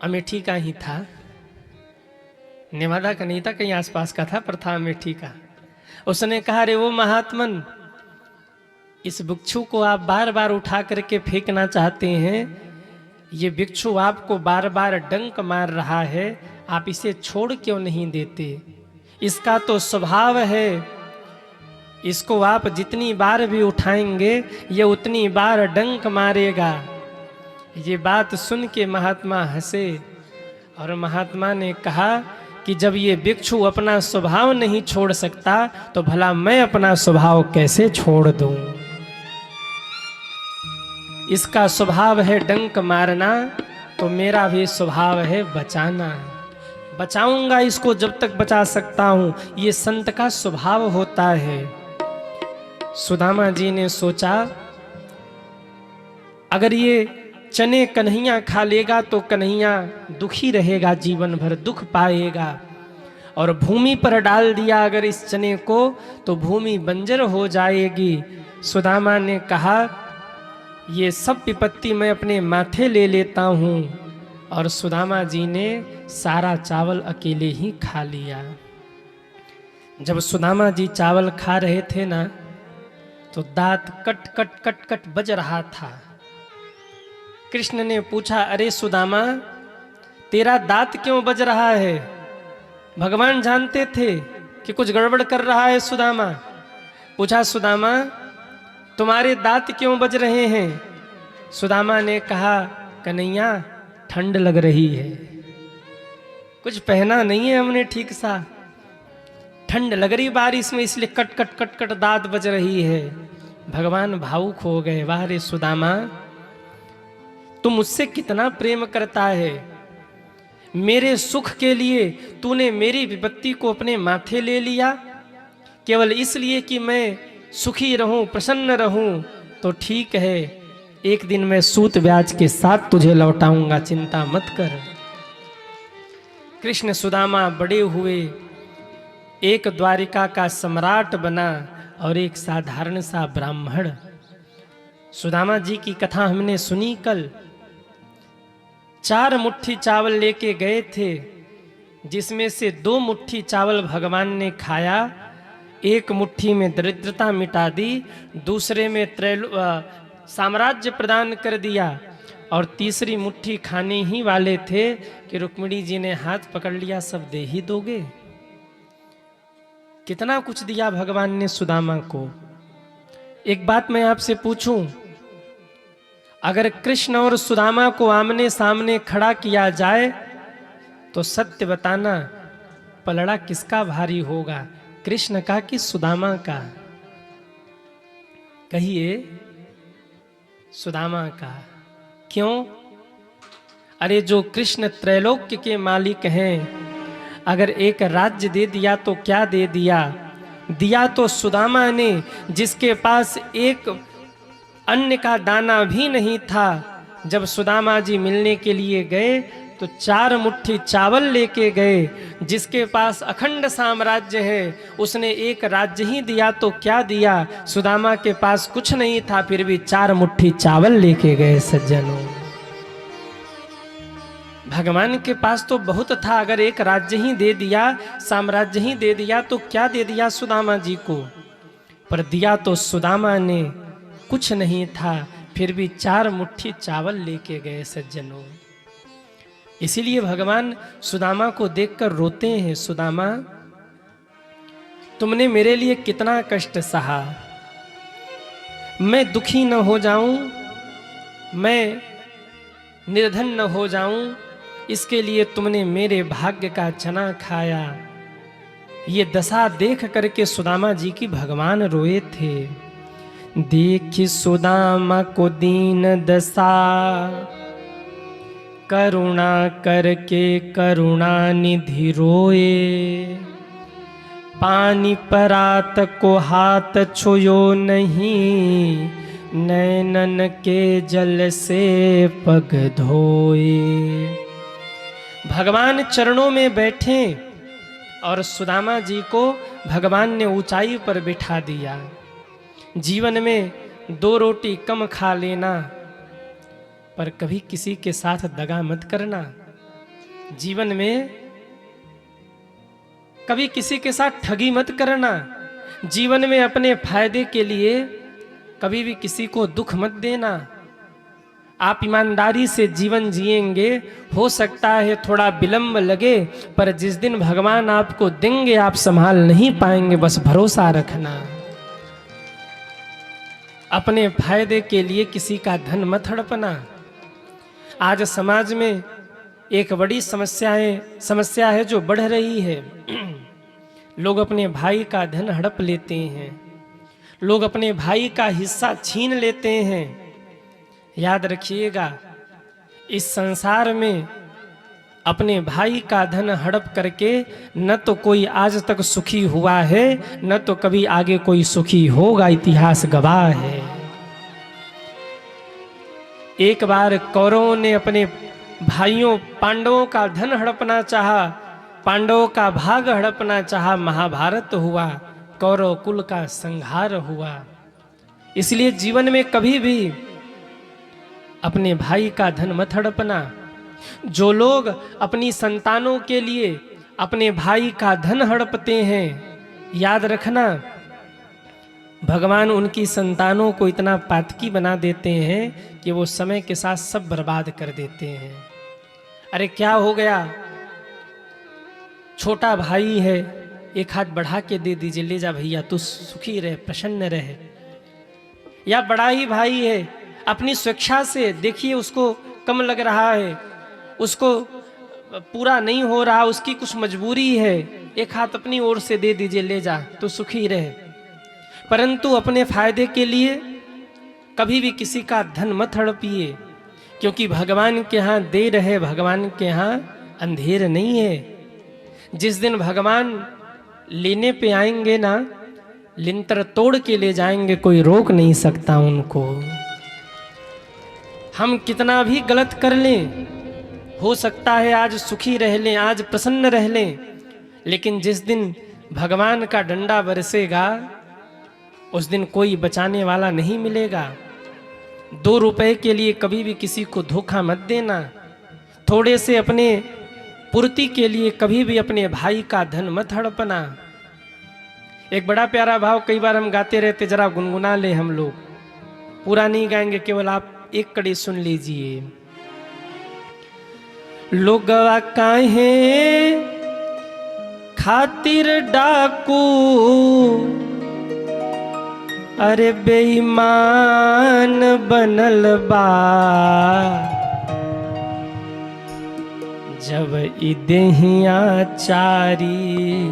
S1: अमेठी का ही था, नेवादा का नहीं था, कहीं आसपास का था, पर था अमेठी का। उसने कहा, रे वो महात्मन, इस भिक्षु को आप बार बार उठा करके फेंकना चाहते हैं, ये भिक्षु आपको बार बार डंक मार रहा है, आप इसे छोड़ क्यों नहीं देते? इसका तो स्वभाव है, इसको आप जितनी बार भी उठाएंगे ये उतनी बार डंक मारेगा। ये बात सुन के महात्मा हंसे और महात्मा ने कहा कि जब ये भिक्षु अपना स्वभाव नहीं छोड़ सकता तो भला मैं अपना स्वभाव कैसे छोड़ दूं? इसका स्वभाव है डंक मारना, तो मेरा भी स्वभाव है बचाना। बचाऊंगा इसको जब तक बचा सकता हूं, ये संत का स्वभाव होता है। सुदामा जी ने सोचा, अगर ये चने कन्हैया खा लेगा तो कन्हैया दुखी रहेगा, जीवन भर दुख पाएगा। और भूमि पर डाल दिया अगर इस चने को तो भूमि बंजर हो जाएगी। सुदामा ने कहा, ये सब विपत्ति मैं अपने माथे ले लेता हूँ। और सुदामा जी ने सारा चावल अकेले ही खा लिया। जब सुदामा जी चावल खा रहे थे ना, तो दांत कट कट कट कट बज रहा था। कृष्ण ने पूछा, अरे सुदामा, तेरा दांत क्यों बज रहा है? भगवान जानते थे कि कुछ गड़बड़ कर रहा है सुदामा। पूछा, सुदामा तुम्हारे दांत क्यों बज रहे हैं? सुदामा ने कहा, कन्हैया ठंड लग रही है, कुछ पहना नहीं है हमने ठीक सा, ठंड लग रही बारिश में, इसलिए कट कट कट कट दांत बज रही है। भगवान भावुक हो गए, वाह रे सुदामा, तू मुझसे कितना प्रेम करता है। मेरे सुख के लिए तूने मेरी विपत्ति को अपने माथे ले लिया, केवल इसलिए कि मैं सुखी रहूं, प्रसन्न रहूं। तो ठीक है, एक दिन मैं सूत ब्याज के साथ तुझे लौटाऊंगा, चिंता मत कर। कृष्ण सुदामा बड़े हुए, एक द्वारिका का सम्राट बना और एक साधारण सा ब्राह्मण। सुदामा जी की कथा हमने सुनी कल। 4 मुट्ठी चावल लेके गए थे, जिसमें से 2 मुट्ठी चावल भगवान ने खाया, 1 मुट्ठी में दरिद्रता मिटा दी, दूसरे में साम्राज्य प्रदान कर दिया, और तीसरी मुट्ठी खाने ही वाले थे कि रुक्मिणी जी ने हाथ पकड़ लिया, सब दे ही दोगे। कितना कुछ दिया भगवान ने सुदामा को। एक बात मैं आपसे पूछूं, अगर कृष्ण और सुदामा को आमने सामने खड़ा किया जाए तो सत्य बताना, पलड़ा किसका भारी होगा, कृष्ण का कि सुदामा का? कहिए, सुदामा का। क्यों? अरे जो कृष्ण त्रैलोक्य के मालिक हैं, अगर एक राज्य दे दिया तो क्या दे दिया? दिया तो सुदामा ने, जिसके पास एक अन्न का दाना भी नहीं था। जब सुदामा जी मिलने के लिए गए तो 4 मुट्ठी चावल लेके गए। जिसके पास अखंड साम्राज्य है, उसने एक राज्य ही दिया तो क्या दिया? सुदामा के पास कुछ नहीं था, फिर भी 4 मुट्ठी चावल लेके गए। सज्जनों, भगवान के पास तो बहुत था, अगर एक राज्य ही दे दिया, साम्राज्य ही दे दिया तो क्या दे दिया सुदामा जी को? पर दिया तो सुदामा ने कुछ नहीं था, फिर भी 4 मुट्ठी चावल लेके गए। सज्जनों, इसीलिए भगवान सुदामा को देखकर रोते हैं। सुदामा, तुमने मेरे लिए कितना कष्ट सहा, मैं दुखी न हो जाऊं, मैं निर्धन न हो जाऊं, इसके लिए तुमने मेरे भाग्य का चना खाया। ये दशा देख करके सुदामा जी की भगवान रोए थे। देखी सुदामा को दीन दशा, करुणा करके करुणा निधि रोए। पानी परात को हाथ छुयो नहीं, नैनन के जल से पग धोए। भगवान चरणों में बैठे और सुदामा जी को भगवान ने ऊंचाई पर बिठा दिया। जीवन में 2 रोटी कम खा लेना, पर कभी किसी के साथ दगा मत करना। जीवन में कभी किसी के साथ ठगी मत करना। जीवन में अपने फायदे के लिए कभी भी किसी को दुख मत देना। आप ईमानदारी से जीवन जिएंगे, हो सकता है थोड़ा विलंब लगे, पर जिस दिन भगवान आपको देंगे आप संभाल नहीं पाएंगे, बस भरोसा रखना। अपने फायदे के लिए किसी का धन मत हड़पना। आज समाज में एक बड़ी समस्या है जो बढ़ रही है। लोग अपने भाई का धन हड़प लेते हैं, लोग अपने भाई का हिस्सा छीन लेते हैं। याद रखिएगा, इस संसार में अपने भाई का धन हड़प करके न तो कोई आज तक सुखी हुआ है, न तो कभी आगे कोई सुखी होगा। इतिहास गवाह है। एक बार कौरवों ने अपने भाइयों पांडवों का धन हड़पना चाहा, पांडवों का भाग हड़पना चाहा। महाभारत हुआ, कौरव कुल का संहार हुआ। इसलिए जीवन में कभी भी अपने भाई का धन मत हड़पना। जो लोग अपनी संतानों के लिए अपने भाई का धन हड़पते हैं, याद रखना भगवान उनकी संतानों को इतना पातकी बना देते हैं कि वो समय के साथ सब बर्बाद कर देते हैं। अरे क्या हो गया, छोटा भाई है, एक हाथ बढ़ा के दे दीजिए, ले जा भैया, तू सुखी रहे, प्रसन्न रहे। या बड़ा ही भाई है, अपनी स्वेच्छा से देखिए उसको कम लग रहा है, उसको पूरा नहीं हो रहा, उसकी कुछ मजबूरी है, एक हाथ अपनी ओर से दे दीजिए, ले जा, तो सुखी रहे। परंतु अपने फायदे के लिए कभी भी किसी का धन मत हड़पिए, क्योंकि भगवान के यहाँ देर है, भगवान के यहाँ अंधेर नहीं है। जिस दिन भगवान लेने पे आएंगे ना, लिंटर तोड़ के ले जाएंगे, कोई रोक नहीं सकता उनको। हम कितना भी गलत कर लें, हो सकता है आज सुखी रह लें, आज प्रसन्न रह लें, लेकिन जिस दिन भगवान का डंडा बरसेगा उस दिन कोई बचाने वाला नहीं मिलेगा। 2 रुपए के लिए कभी भी किसी को धोखा मत देना। थोड़े से अपने पूर्ति के लिए कभी भी अपने भाई का धन मत हड़पना। एक बड़ा प्यारा भाव कई बार हम गाते रहते, जरा गुनगुना ले हम लोग, पूरा नहीं गाएंगे, केवल आप एक कड़ी सुन लीजिए। लोगवा काहे खातिर डाकू, अरे बेईमान बनल बा, जब ई देहिया चारी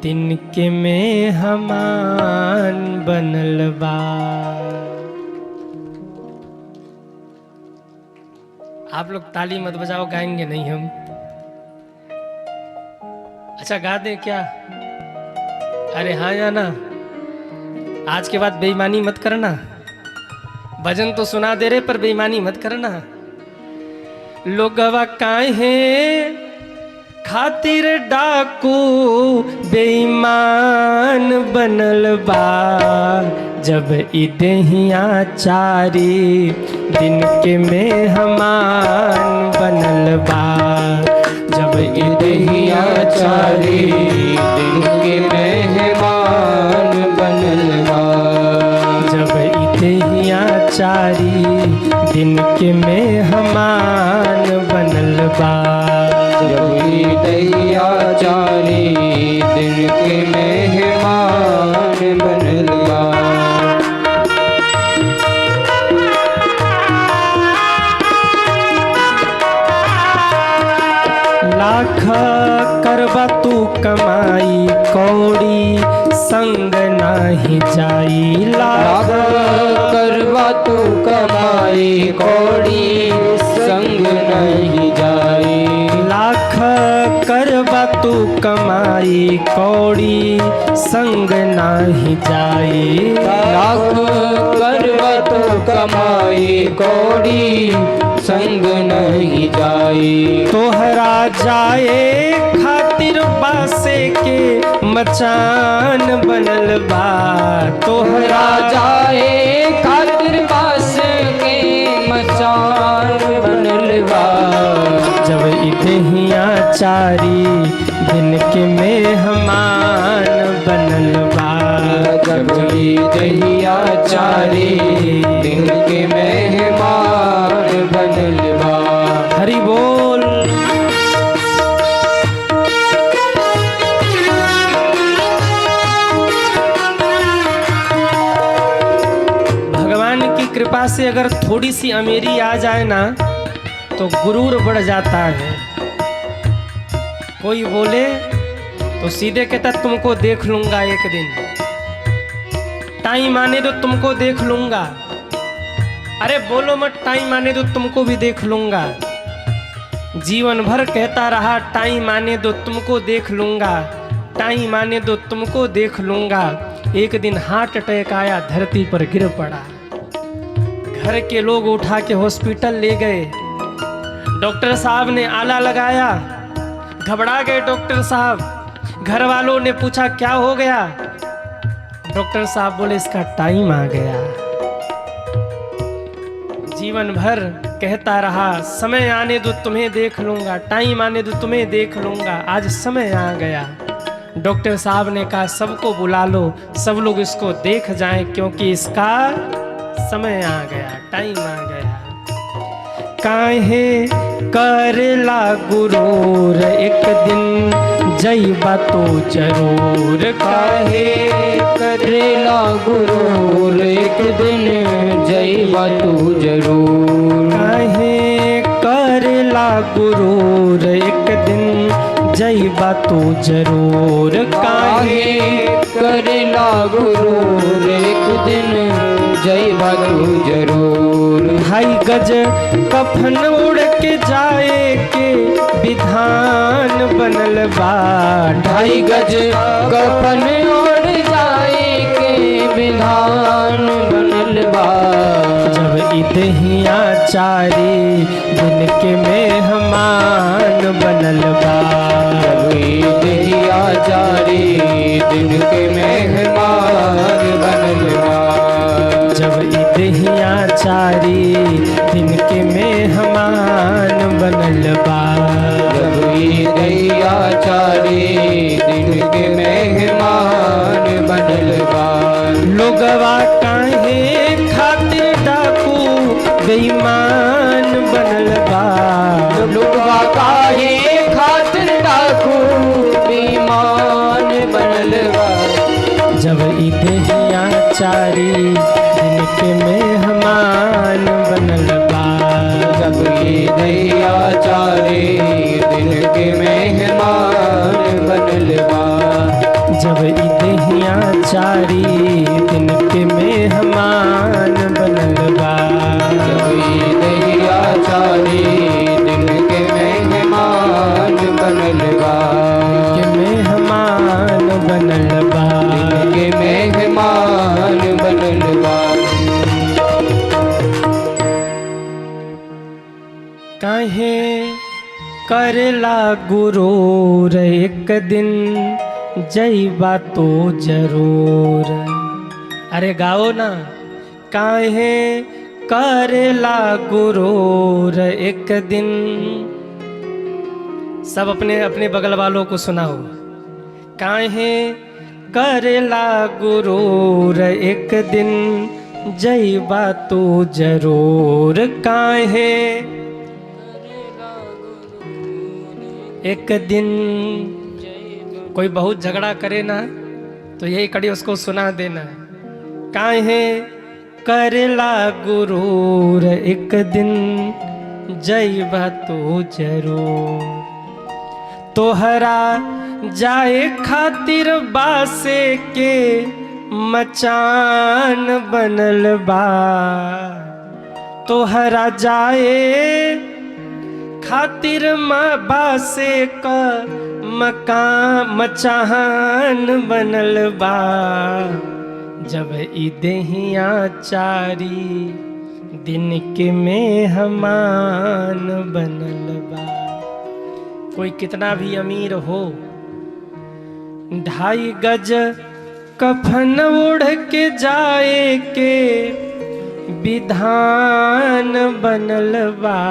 S1: दिन के में हमान बनल बा। आप लोग ताली मत बजाओ, गाएंगे नहीं हम। अच्छा गा दें क्या? अरे हाँ या ना? आज के बाद बेईमानी मत करना। भजन तो सुना दे रहे पर बेईमानी मत करना। लोगवा काहे खातिर डाकू बेईमान बनल बा, जब ई देहिया चारी दिन के मेहमान बनल बा, जब ई देहिया चारी दिन के मेहमान बनल बा, जब ई देहिया चारी दिन के मेहमान बनल बा,
S2: जब ई देहिया चारी दिन के मेहमान बनल बा।
S1: लाख करबा तू कमाई कौड़ी संग नाही जाई,
S2: लाख करबा तू कमाई कौड़ी संग नहीं जाई,
S1: लाख करबा तू कमाई कौड़ी संग नाही जाई,
S2: लाख करबा तू कमाई कौड़ी संग नहीं जाई,
S1: तोहरा जाए खातिर बासे के मचान बनल बा,
S2: तोहरा जाए खातिर बास के मचान बनल बा,
S1: जब ई देहिया चारी दिन के मेहमान बनल बा,
S2: जब ई देहिया चारी दिन के मेहमान बनल बा।
S1: हरि बोल। भगवान की कृपा से अगर थोड़ी सी अमीरी आ जाए ना तो गुरूर बढ़ जाता है। कोई बोले तो सीधे कहता तुमको देख लूंगा एक दिन, टाइम आने दो तुमको देख लूंगा, अरे बोलो मत टाइम आने दो तुमको भी देख लूंगा। जीवन भर कहता रहा टाइम आने दो तुमको देख लूंगा, टाइम आने दो तुमको देख लूंगा। एक दिन हार्ट अटैक आया, धरती पर गिर पड़ा। घर के लोग उठा के हॉस्पिटल ले गए। डॉक्टर साहब ने आला लगाया, घबरा गए डॉक्टर साहब। घर वालों ने पूछा क्या हो गया? डॉक्टर साहब बोले इसका टाइम आ गया। जीवन भर कहता रहा समय आने दो तुम्हें देख लूंगा, टाइम आने दो तुम्हें देख लूंगा। आज समय आ गया। डॉक्टर साहब ने कहा सबको बुला लो, सब लोग इसको देख जाएं क्योंकि इसका समय आ गया, टाइम आ गया। काहे करेला गुरूर एक दिन जइबा तो जरूर,
S2: काहे करेला गुरूर एक दिन जइबा तू जरूर,
S1: काहे करेला गुरूर एक दिन जइबा तो जरूर,
S2: काहे करेला गुरूर एक दिन जइबा तू जरूर।
S1: ढाई गज कफन उड़ के जाए के विधान बनल बा।
S2: ढाई गज कफन ओढ़ जाए के विधान बनल बा।
S1: जब इदहिया चारी दिन के मेहमान बनल बा।
S2: जब इदहिया चारी दिन के मेहमान बनल बा।
S1: जब इदहिया चारी दिन के मेहमान बनल बा।
S2: जब इदहिया चारी दिन के मेहमान बनल बा।
S1: लोगवा काहे खातिर डाकू बेईमान बनल बा।
S2: लोगवा काहे खातिर डाकू बेईमान बनल बा।
S1: जब इदहिया चारी दिन के मेहमान बनल बा।
S2: जब इदहिया चारी दिन के मेहमान बनल बा।
S1: जब इदहिया चारी दिन के मेहमान बनल बा।
S2: जब इदहिया चारी दिन के मेहमान बनल बा।
S1: के मेहमान बनल बा।
S2: के मेहमान बनल बा।
S1: काहे करेला गुरूर एक दिन जईबा तो जरूर। अरे गाओ ना। काहे करेला गुरूर एक दिन। सब अपने अपने बगल वालों को सुनाओ। काहे करेला गुरूर एक दिन जईबा तो जरूर। काहे एक दिन कोई बहुत झगड़ा करे ना तो यही कड़ी उसको सुना देना। काहे करेला गुरूर एक दिन जईबा तो जरूर। तोहरा जाए खातिर बासे के मचान बनल बा। तोहरा जाए खातिर बासे का मकान मचान बनल बा। जब इदहिया चारी दिन के मेहमान बनल बा। कोई कितना भी अमीर हो, ढाई गज कफन उड़ के जाए के विधान बनल बा।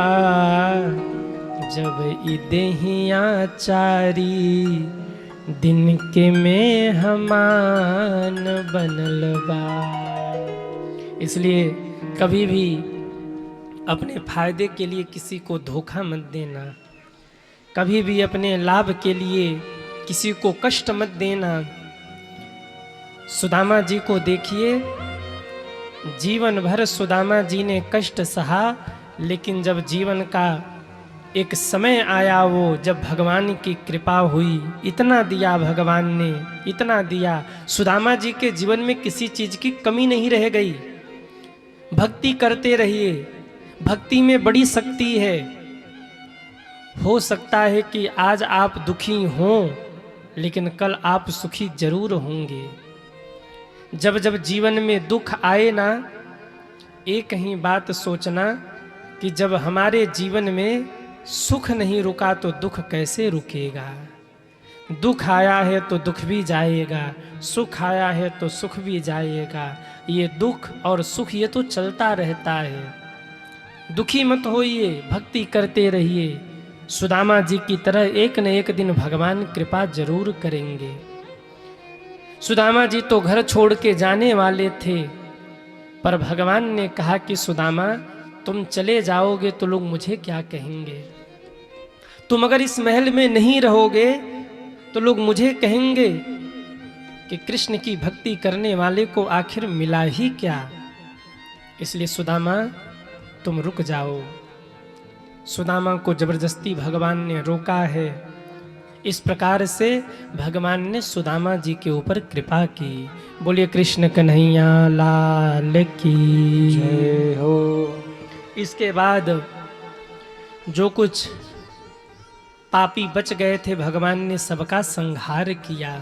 S1: जब इदहिया चारी दिन के मेहमान बनल बा। इसलिए कभी भी अपने फायदे के लिए किसी को धोखा मत देना। कभी भी अपने लाभ के लिए किसी को कष्ट मत देना। सुदामा जी को देखिए, जीवन भर सुदामा जी ने कष्ट सहा, लेकिन जब जीवन का एक समय आया, वो जब भगवान की कृपा हुई, इतना दिया भगवान ने, इतना दिया। सुदामा जी के जीवन में किसी चीज की कमी नहीं रह गई। भक्ति करते रहिए, भक्ति में बड़ी शक्ति है। हो सकता है कि आज आप दुखी हों, लेकिन कल आप सुखी जरूर होंगे। जब जब जीवन में दुख आए ना, एक ही बात सोचना कि जब हमारे जीवन में सुख नहीं रुका तो दुख कैसे रुकेगा। दुख आया है तो दुख भी जाएगा, सुख आया है तो सुख भी जाएगा। ये दुख और सुख ये तो चलता रहता है। दुखी मत होइए, भक्ति करते रहिए। सुदामा जी की तरह एक न एक दिन भगवान कृपा जरूर करेंगे। सुदामा जी तो घर छोड़ के जाने वाले थे, पर भगवान ने कहा कि सुदामा तुम चले जाओगे तो लोग मुझे क्या कहेंगे। तुम अगर इस महल में नहीं रहोगे तो लोग मुझे कहेंगे कि कृष्ण की भक्ति करने वाले को आखिर मिला ही क्या। इसलिए सुदामा तुम रुक जाओ। सुदामा को जबरदस्ती भगवान ने रोका है। इस प्रकार से भगवान ने सुदामा जी के ऊपर कृपा की। बोलिए कृष्ण कन्हैया लाल की
S2: जय हो।
S1: इसके बाद जो कुछ पापी बच गए थे भगवान ने सबका संहार किया।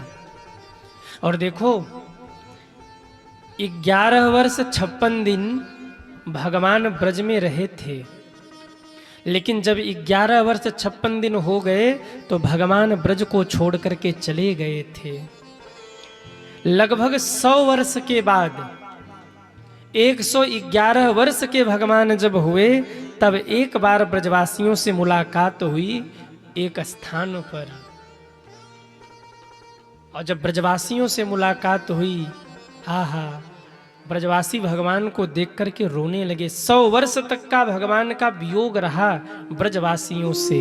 S1: और देखो 11 वर्ष 56 दिन भगवान ब्रज में रहे थे, लेकिन जब 11 वर्ष 56 दिन हो गए तो भगवान ब्रज को छोड़ करके चले गए थे। लगभग 100 वर्ष के बाद 111 वर्ष के भगवान जब हुए तब एक बार ब्रजवासियों से मुलाकात हुई एक स्थान पर। और जब ब्रजवासियों से मुलाकात हुई, आहा, ब्रजवासी भगवान को देख करके रोने लगे। 100 वर्ष तक का भगवान का वियोग रहा ब्रजवासियों से।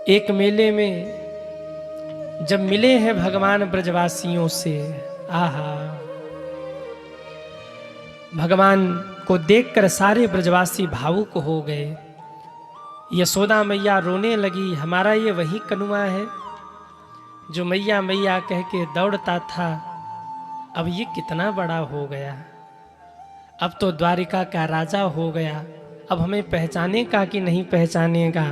S1: एक मेले में जब मिले हैं भगवान ब्रजवासियों से, आहा, भगवान को देखकर सारे ब्रजवासी भावुक हो गए। यशोदा मैया रोने लगी, हमारा ये वही कनुआ है जो मैया मैया कह के दौड़ता था, अब ये कितना बड़ा हो गया, अब तो द्वारिका का राजा हो गया, अब हमें पहचानेगा कि नहीं पहचानेगा।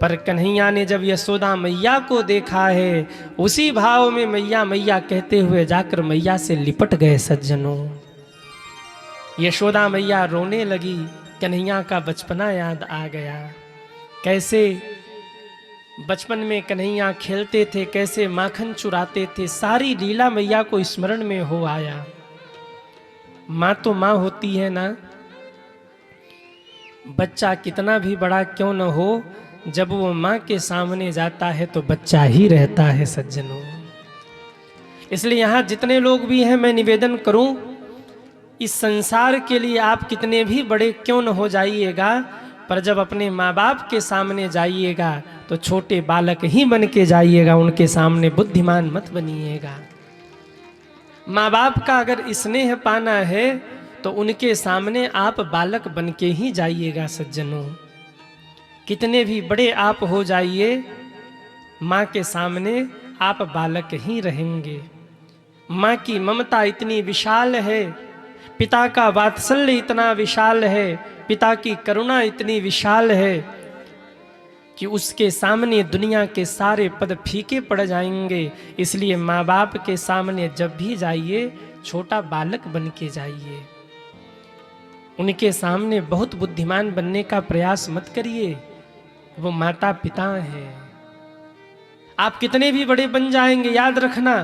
S1: पर कन्हैया ने जब यशोदा मैया को देखा है, उसी भाव में मैया मैया कहते हुए जाकर मैया से लिपट गए सज्जनों। यशोदा मैया रोने लगी, कन्हैया का बचपना याद आ गया। कैसे बचपन में कन्हैया खेलते थे, कैसे माखन चुराते थे, सारी लीला मैया को स्मरण में हो आया। माँ तो माँ होती है ना, बच्चा कितना भी बड़ा क्यों न हो, जब वो माँ के सामने जाता है तो बच्चा ही रहता है सज्जनों। इसलिए यहाँ जितने लोग भी हैं, मैं निवेदन करूं, इस संसार के लिए आप कितने भी बड़े क्यों न हो जाइएगा, पर जब अपने माँ बाप के सामने जाइएगा तो छोटे बालक ही बन के जाइएगा, उनके सामने बुद्धिमान मत बनिएगा। माँ बाप का अगर स्नेह पाना है तो उनके सामने आप बालक बन के ही जाइएगा सज्जनों। कितने भी बड़े आप हो जाइए, माँ के सामने आप बालक ही रहेंगे। माँ की ममता इतनी विशाल है, पिता का वात्सल्य इतना विशाल है, पिता की करुणा इतनी विशाल है कि उसके सामने दुनिया के सारे पद फीके पड़ जाएंगे। इसलिए माँ बाप के सामने जब भी जाइए छोटा बालक बन के जाइए। उनके सामने बहुत बुद्धिमान बनने का प्रयास मत करिए, वो माता पिता हैं। आप कितने भी बड़े बन जाएंगे, याद रखना,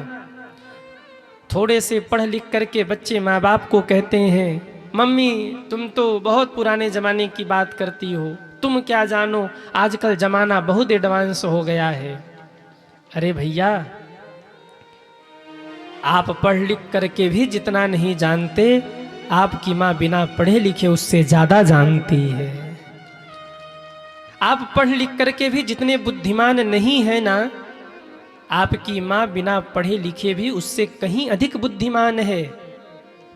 S1: थोड़े से पढ़ लिख करके बच्चे माँ बाप को कहते हैं, मम्मी तुम तो बहुत पुराने जमाने की बात करती हो, तुम क्या जानो, आजकल जमाना बहुत एडवांस हो गया है। अरे भैया, आप पढ़ लिख करके भी जितना नहीं जानते, आपकी माँ बिना पढ़े लिखे उससे ज्यादा जानती है। आप पढ़ लिख करके भी जितने बुद्धिमान नहीं है ना, आपकी माँ बिना पढ़े लिखे भी उससे कहीं अधिक बुद्धिमान है।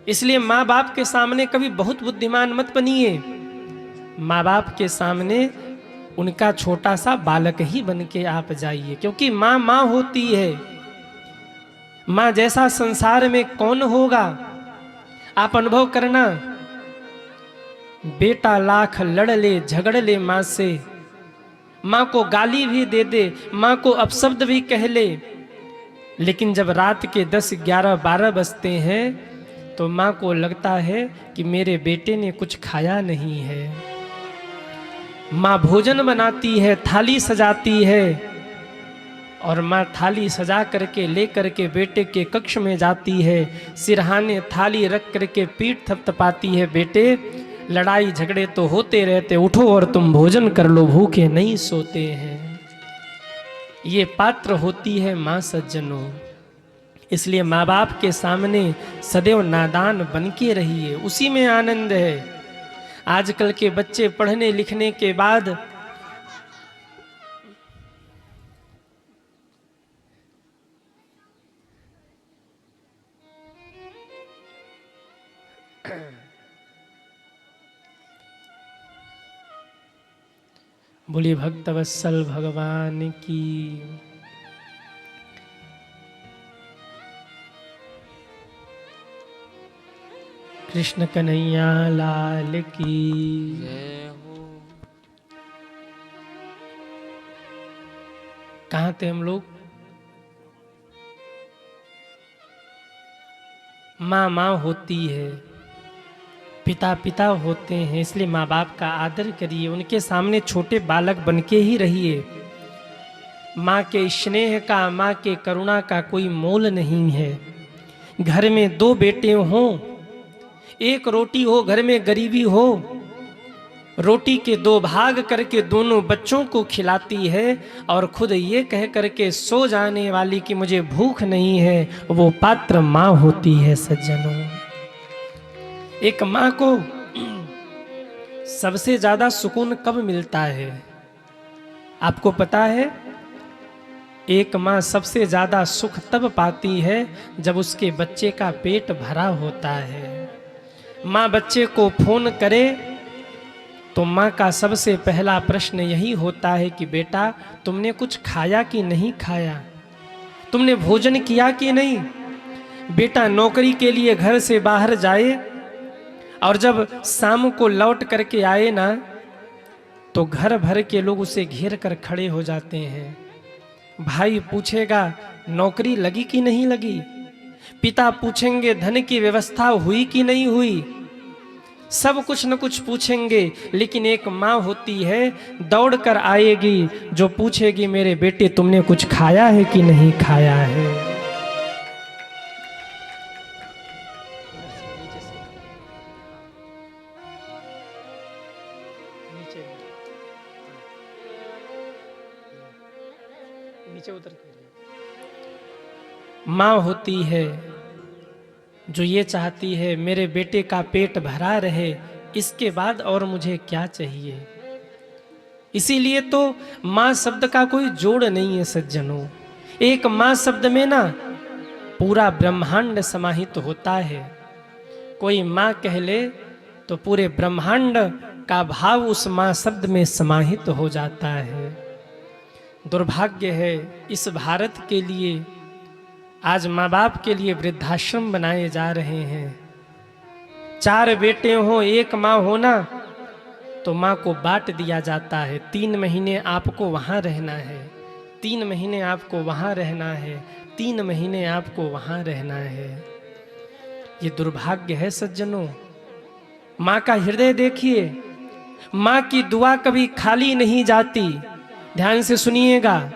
S1: इसलिए माँ बाप के सामने कभी बहुत बुद्धिमान मत बनिए। माँ बाप के सामने उनका छोटा सा बालक ही बन के आप जाइए, क्योंकि माँ माँ होती है। माँ जैसा संसार में कौन होगा, आप अनुभव करना। बेटा लाख लड़ ले झगड़ ले माँ से, माँ को गाली भी दे दे, माँ को अपशब्द भी कह ले, लेकिन जब रात के 10, 11, 12 बजते हैं तो माँ को लगता है कि मेरे बेटे ने कुछ खाया नहीं है। माँ भोजन बनाती है, थाली सजाती है, और माँ थाली सजा करके ले करके बेटे के कक्ष में जाती है, सिरहाने थाली रख करके पीठ थपथपाती है, बेटे लड़ाई झगड़े तो होते रहते, उठो और तुम भोजन कर लो, भूखे नहीं सोते हैं। ये पात्र होती है माँ सज्जनों। इसलिए माँ बाप के सामने सदैव नादान बन के रहिए, उसी में आनंद है। आजकल के बच्चे पढ़ने लिखने के बाद बोलिए भक्तवत्सल भगवान की। कृष्ण कन्हैया लाल की।
S2: जय हो।
S1: कहाँ थे हम लोग? माँ माँ होती है, पिता पिता होते हैं, इसलिए माँ बाप का आदर करिए, उनके सामने छोटे बालक बन के ही रहिए। माँ के स्नेह का, माँ के करुणा का कोई मोल नहीं है। घर में दो बेटे हों, एक रोटी हो, घर में गरीबी हो, रोटी के दो भाग करके दोनों बच्चों को खिलाती है और खुद ये कह करके सो जाने वाली कि मुझे भूख नहीं है, वो पात्र माँ होती है सज्जनों। एक माँ को सबसे ज्यादा सुकून कब मिलता है आपको पता है? एक माँ सबसे ज्यादा सुख तब पाती है जब उसके बच्चे का पेट भरा होता है। माँ बच्चे को फोन करे तो माँ का सबसे पहला प्रश्न यही होता है कि बेटा तुमने कुछ खाया कि नहीं खाया, तुमने भोजन किया कि नहीं। बेटा नौकरी के लिए घर से बाहर जाए और जब शाम को लौट करके आए ना, तो घर भर के लोग उसे घेर कर खड़े हो जाते हैं। भाई पूछेगा नौकरी लगी कि नहीं लगी, पिता पूछेंगे धन की व्यवस्था हुई कि नहीं हुई, सब कुछ न कुछ पूछेंगे। लेकिन एक माँ होती है दौड़ कर आएगी, जो पूछेगी मेरे बेटे तुमने कुछ खाया है कि नहीं खाया है। नीचे उतर के माँ होती है जो ये चाहती है मेरे बेटे का पेट भरा रहे, इसके बाद और मुझे क्या चाहिए। इसीलिए तो माँ शब्द का कोई जोड़ नहीं है सज्जनों। एक माँ शब्द में ना पूरा ब्रह्मांड समाहित होता है। कोई माँ कह ले तो पूरे ब्रह्मांड का भाव उस माँ शब्द में समाहित हो जाता है। दुर्भाग्य है इस भारत के लिए आज माँ बाप के लिए वृद्धाश्रम बनाए जा रहे हैं। 4 बेटे हो, एक माँ हो ना, तो माँ को बांट दिया जाता है। 3 महीने आपको वहाँ रहना है, 3 महीने आपको वहाँ रहना है, 3 महीने आपको वहाँ रहना है। ये दुर्भाग्य है सज्जनों। माँ का हृदय देखिए, माँ की दुआ कभी खाली नहीं जाती। ध्यान से सुनिएगा,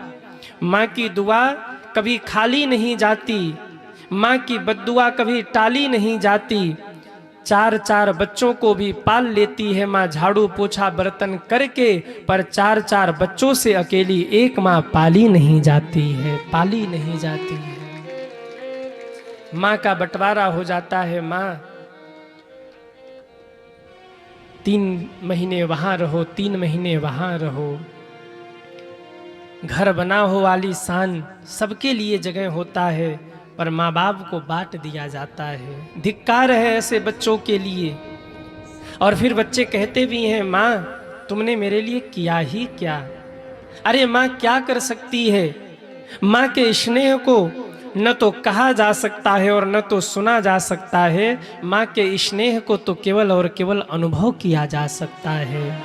S1: माँ की दुआ कभी खाली नहीं जाती, माँ की बद्दुआ कभी टाली नहीं जाती। 4 बच्चों को भी पाल लेती है माँ झाड़ू पोछा बर्तन करके, पर 4 बच्चों से अकेली एक माँ पाली नहीं जाती है, पाली नहीं जाती है। माँ का बंटवारा हो जाता है। माँ 3 महीने वहां रहो, 3 महीने वहां रहो। घर बना हो आलीशान, सबके लिए जगह होता है, पर माँ बाप को बांट दिया जाता है। धिक्कार है ऐसे बच्चों के लिए। और फिर बच्चे कहते भी हैं माँ तुमने मेरे लिए किया ही क्या। अरे माँ क्या कर सकती है। माँ के स्नेह को न तो कहा जा सकता है और न तो सुना जा सकता है। माँ के स्नेह को तो केवल और केवल अनुभव किया जा सकता है।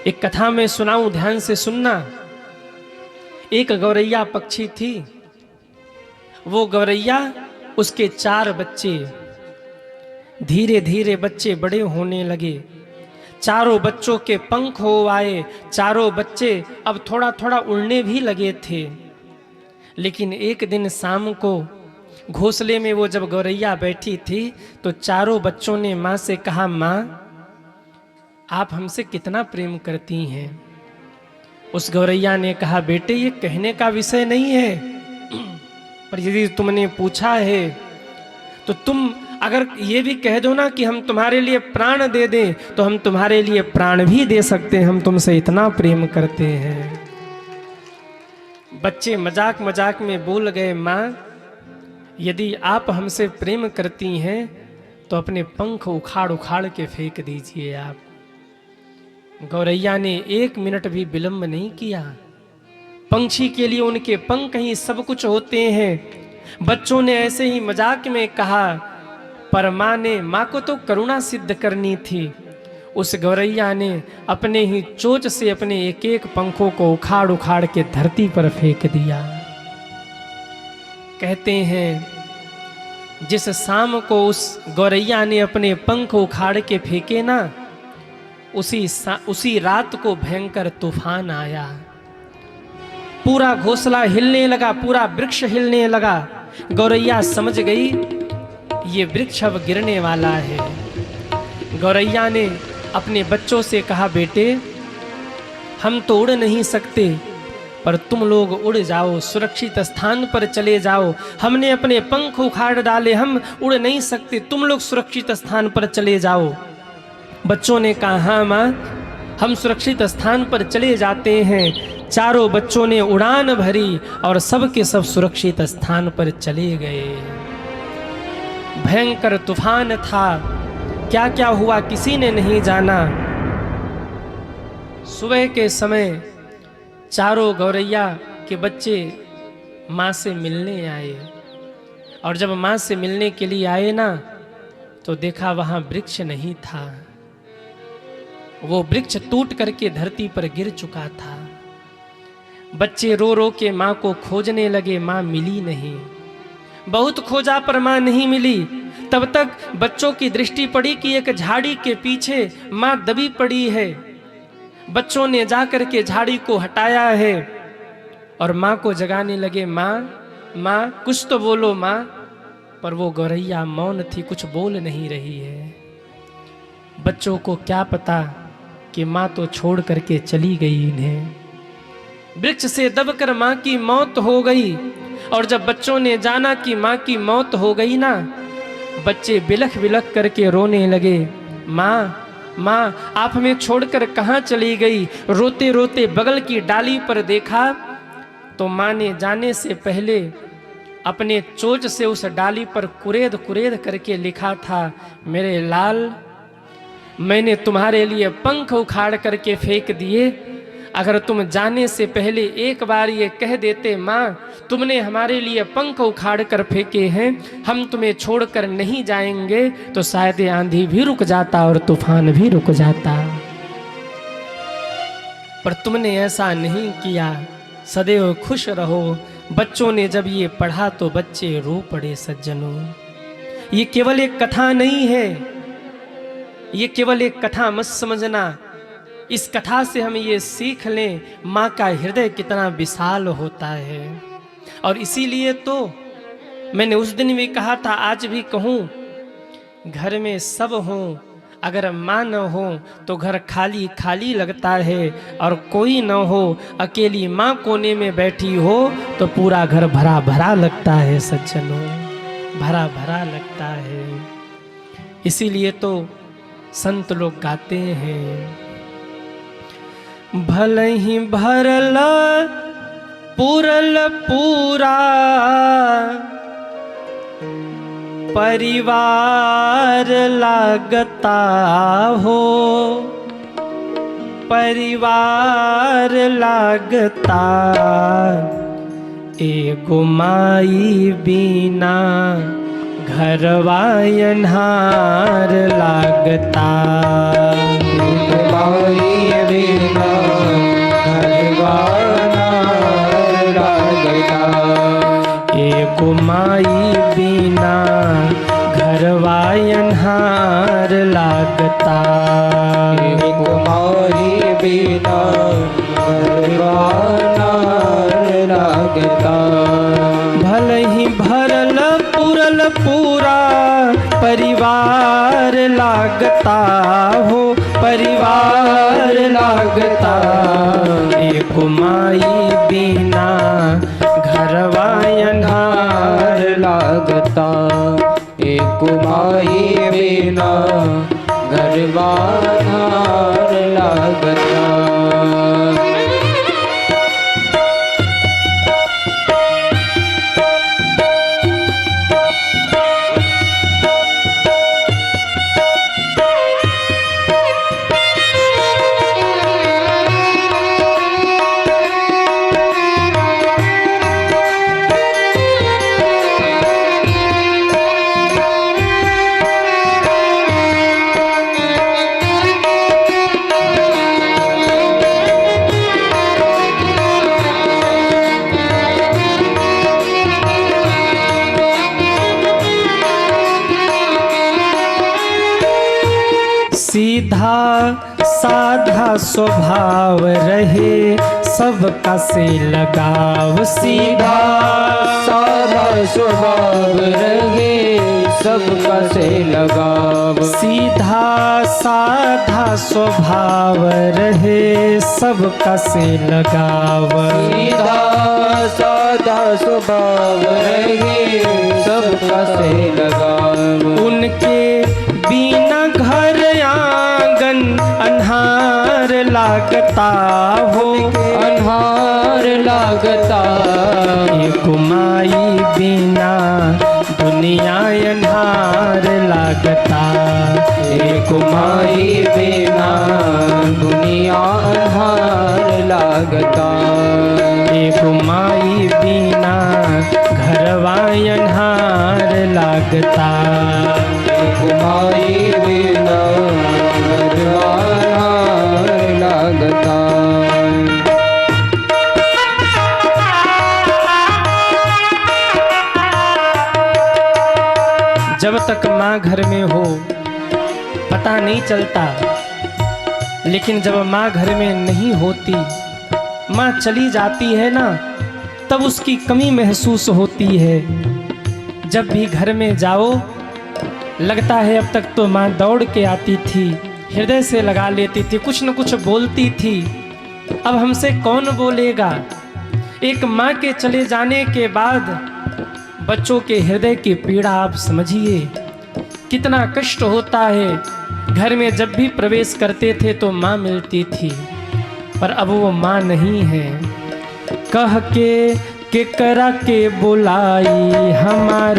S1: एक कथा में सुनाऊं, ध्यान से सुनना। एक गौरैया पक्षी थी। वो गौरैया, उसके 4 बच्चे, धीरे धीरे बच्चे बड़े होने लगे। चारों बच्चों के पंख हो आए, चारों बच्चे अब थोड़ा थोड़ा उड़ने भी लगे थे। लेकिन एक दिन शाम को घोंसले में वो जब गौरैया बैठी थी तो चारों बच्चों ने माँ से कहा, माँ आप हमसे कितना प्रेम करती हैं। उस गौरैया ने कहा, बेटे ये कहने का विषय नहीं है, पर यदि तुमने पूछा है तो तुम अगर ये भी कह दो ना कि हम तुम्हारे लिए प्राण दे दें तो हम तुम्हारे लिए प्राण भी दे सकते हैं, हम तुमसे इतना प्रेम करते हैं। बच्चे मजाक मजाक में बोल गए, माँ यदि आप हमसे प्रेम करती हैं तो अपने पंख उखाड़ उखाड़ के फेंक दीजिए आप। गौरैया ने 1 मिनट भी विलंब नहीं किया। पंछी के लिए उनके पंख ही सब कुछ होते हैं। बच्चों ने ऐसे ही मजाक में कहा, पर माँ ने, माँ को तो करुणा सिद्ध करनी थी, उस गौरैया ने अपने ही चोंच से अपने एक एक पंखों को उखाड़ उखाड़ के धरती पर फेंक दिया। कहते हैं जिस शाम को उस गौरैया ने अपने पंख उखाड़ के फेंके ना, उसी रात को भयंकर तूफान आया। पूरा घोंसला हिलने लगा, पूरा वृक्ष हिलने लगा। गौरैया समझ गई ये वृक्ष अब गिरने वाला है। गौरैया ने अपने बच्चों से कहा, बेटे हम तो उड़ नहीं सकते, पर तुम लोग उड़ जाओ, सुरक्षित स्थान पर चले जाओ। हमने अपने पंख उखाड़ डाले, हम उड़ नहीं सकते, तुम लोग सुरक्षित स्थान पर चले जाओ। बच्चों ने कहा, हाँ माँ, हम सुरक्षित स्थान पर चले जाते हैं। चारों बच्चों ने उड़ान भरी और सब के सब सुरक्षित स्थान पर चले गए। भयंकर तूफान था, क्या क्या हुआ किसी ने नहीं जाना। सुबह के समय चारों गौरैया के बच्चे माँ से मिलने आए, और जब माँ से मिलने के लिए आए ना, तो देखा वहाँ वृक्ष नहीं था। वो वृक्ष टूट करके धरती पर गिर चुका था। बच्चे रो रो के माँ को खोजने लगे, माँ मिली नहीं। बहुत खोजा पर माँ नहीं मिली। तब तक बच्चों की दृष्टि पड़ी कि एक झाड़ी के पीछे माँ दबी पड़ी है। बच्चों ने जाकर के झाड़ी को हटाया है और माँ को जगाने लगे, माँ माँ कुछ तो बोलो माँ। पर वो गौरैया मौन थी, कुछ बोल नहीं रही है। बच्चों को क्या पता कि माँ तो छोड़ करके चली गई इन्हें। वृक्ष से दबकर माँ की मौत हो गई। और जब बच्चों ने जाना कि माँ की मौत हो गई ना, बच्चे बिलख बिलख करके रोने लगे, माँ माँ आप हमें छोड़कर कहाँ चली गई। रोते रोते बगल की डाली पर देखा तो माँ ने जाने से पहले अपने चोंच से उस डाली पर कुरेद कुरेद करके लिखा था, मेरे लाल, मैंने तुम्हारे लिए पंख उखाड़ करके फेंक दिए। अगर तुम जाने से पहले एक बार ये कह देते, माँ तुमने हमारे लिए पंख उखाड़ कर फेंके हैं, हम तुम्हें छोड़कर नहीं जाएंगे, तो शायद आंधी भी रुक जाता और तूफान भी रुक जाता। पर तुमने ऐसा नहीं किया। सदैव खुश रहो। बच्चों ने जब ये पढ़ा तो बच्चे रो पड़े। सज्जनों, ये केवल एक कथा नहीं है, ये केवल एक कथा मत समझना। इस कथा से हम ये सीख लें, माँ का हृदय कितना विशाल होता है। और इसीलिए तो मैंने उस दिन भी कहा था, आज भी कहूँ, घर में सब हों, अगर माँ न हो तो घर खाली खाली लगता है, और कोई न हो, अकेली माँ कोने में बैठी हो तो पूरा घर भरा भरा लगता है। सज्जनों, भरा भरा लगता है। इसीलिए तो संत लोग गाते हैं, भले ही भरल पूरल पूरा परिवार लागता हो, परिवार लागता, एगो माई बिना घरवा अन्हार लागता।
S2: माई बिना घरवा अन्हार लागता,
S1: एगो माई बिना घरवा अन्हार लागता,
S2: एगो माई बिना घरवा अन्हार लागता।
S1: भले ही भरल पूरल पूरा परिवार लागता हो, परिवार लागता, एक माई बिना घरवा अन्हार
S2: लागता, एक माई बिना घरवा अन्हार लागता।
S1: सीधा साधा स्वभाव रहे सबका से लगाव। सीधा
S2: साधा स्वभाव रहे सबका से लगाव।
S1: सीधा साधा स्वभाव रहे सबका से लगाव।
S2: सीधा साधा स्वभाव रहे सबका से लगाव।
S1: उनके बिना घर आंगन अन्हार लागता हो।
S2: अन्हार लागता
S1: एक माई बिना दुनिया अन्हार लागता।
S2: एक माई बिना दुनिया अन्हार लागता।
S1: एक माई बिना घरवा अन्हार लागता।
S2: एक माई बिना घरवा अन्हार लागता।
S1: जब तक माँ घर में हो पता नहीं चलता, लेकिन जब माँ घर में नहीं होती, माँ चली जाती है ना, तब उसकी कमी महसूस होती है। जब भी घर में जाओ लगता है अब तक तो माँ दौड़ के आती थी, हृदय से लगा लेती थी, कुछ न कुछ बोलती थी। अब हमसे कौन बोलेगा। एक माँ के चले जाने के बाद बच्चों के हृदय की पीड़ा आप समझिए, कितना कष्ट होता है। घर में जब भी प्रवेश करते थे तो माँ मिलती थी, पर अब वो माँ नहीं है। कह के करा के बुलाई हमार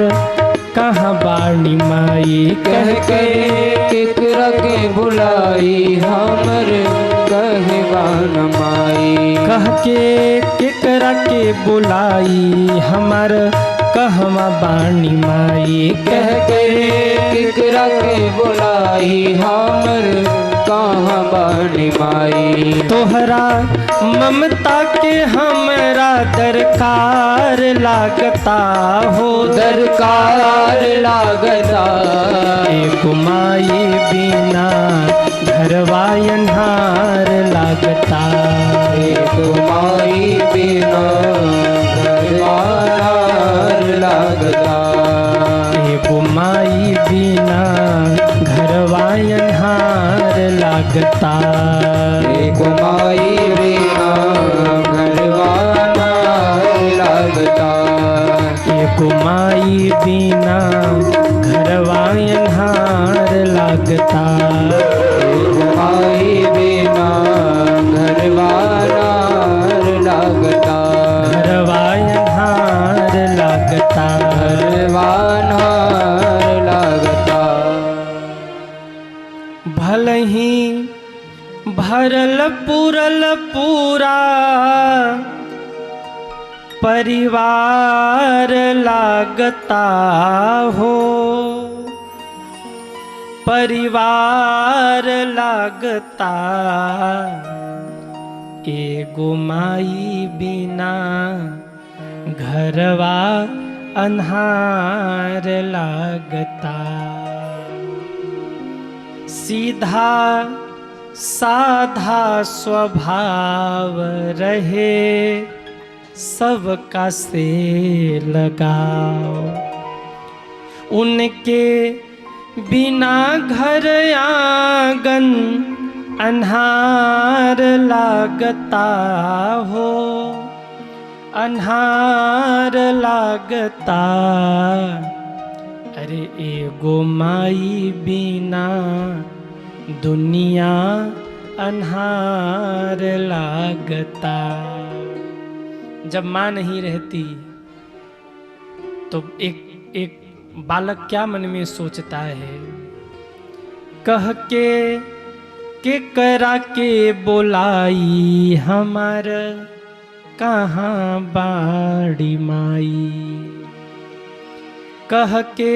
S1: कहाँ बाणी माई।
S2: कह के केकरा के बुलाई हमर कहवान माई।
S1: कह के केकरा के बुलाई हमार कहवा बाणी माई।
S2: कह के केकरा के बुलाई हमर कहाँ बानी माई।
S1: तोहरा ममता के हमरा दरकार लागता हो।
S2: दरकार लागता
S1: एक माई बिना घरवा अन्हार लागता।
S2: एक माई बिना घरवा अन्हार लागता।
S1: एक माई बिना घरवा अन्हार लागता।
S2: एक माई बिना घरवा अन्हार लागता।
S1: एक माई बिना घरवा अन्हार लागता।
S2: एक माई बिना घरवा अन्हार लागता।
S1: घरवा अन्हार लागता।
S2: घरवा अन्हार लागता।
S1: भले ही भरल पूरल पूरा परिवार लागता हो। परिवार लागता एगो माई बिना घरवा अन्हार लागता। सीधा साधा स्वभाव रहे सबका से लगाओ। उनके बिना घर आंगन अन्हार लागता हो। अन्हार लागता अरे एगो माई बिना दुनिया अन्हार लागता। जब माँ नहीं रहती तो एक बालक क्या मन में सोचता है। कह के करा के बोलाई हमार कहाँ बाड़ी माई। कह के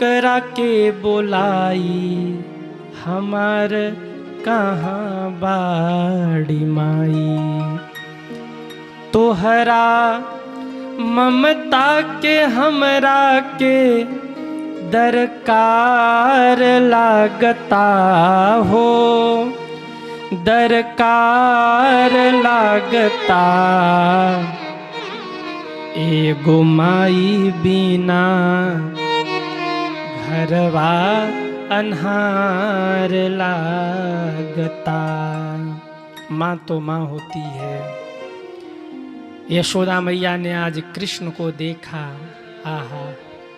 S1: करा के बोलाई हमार कहाँ बाड़ी माई। तोहरा ममता के हमरा के दरकार लागता हो, दरकार लागता, एगो माई बिना घरवा अन्हार लागता। माँ तो माँ होती है। यशोदा मैया ने आज कृष्ण को देखा, आहा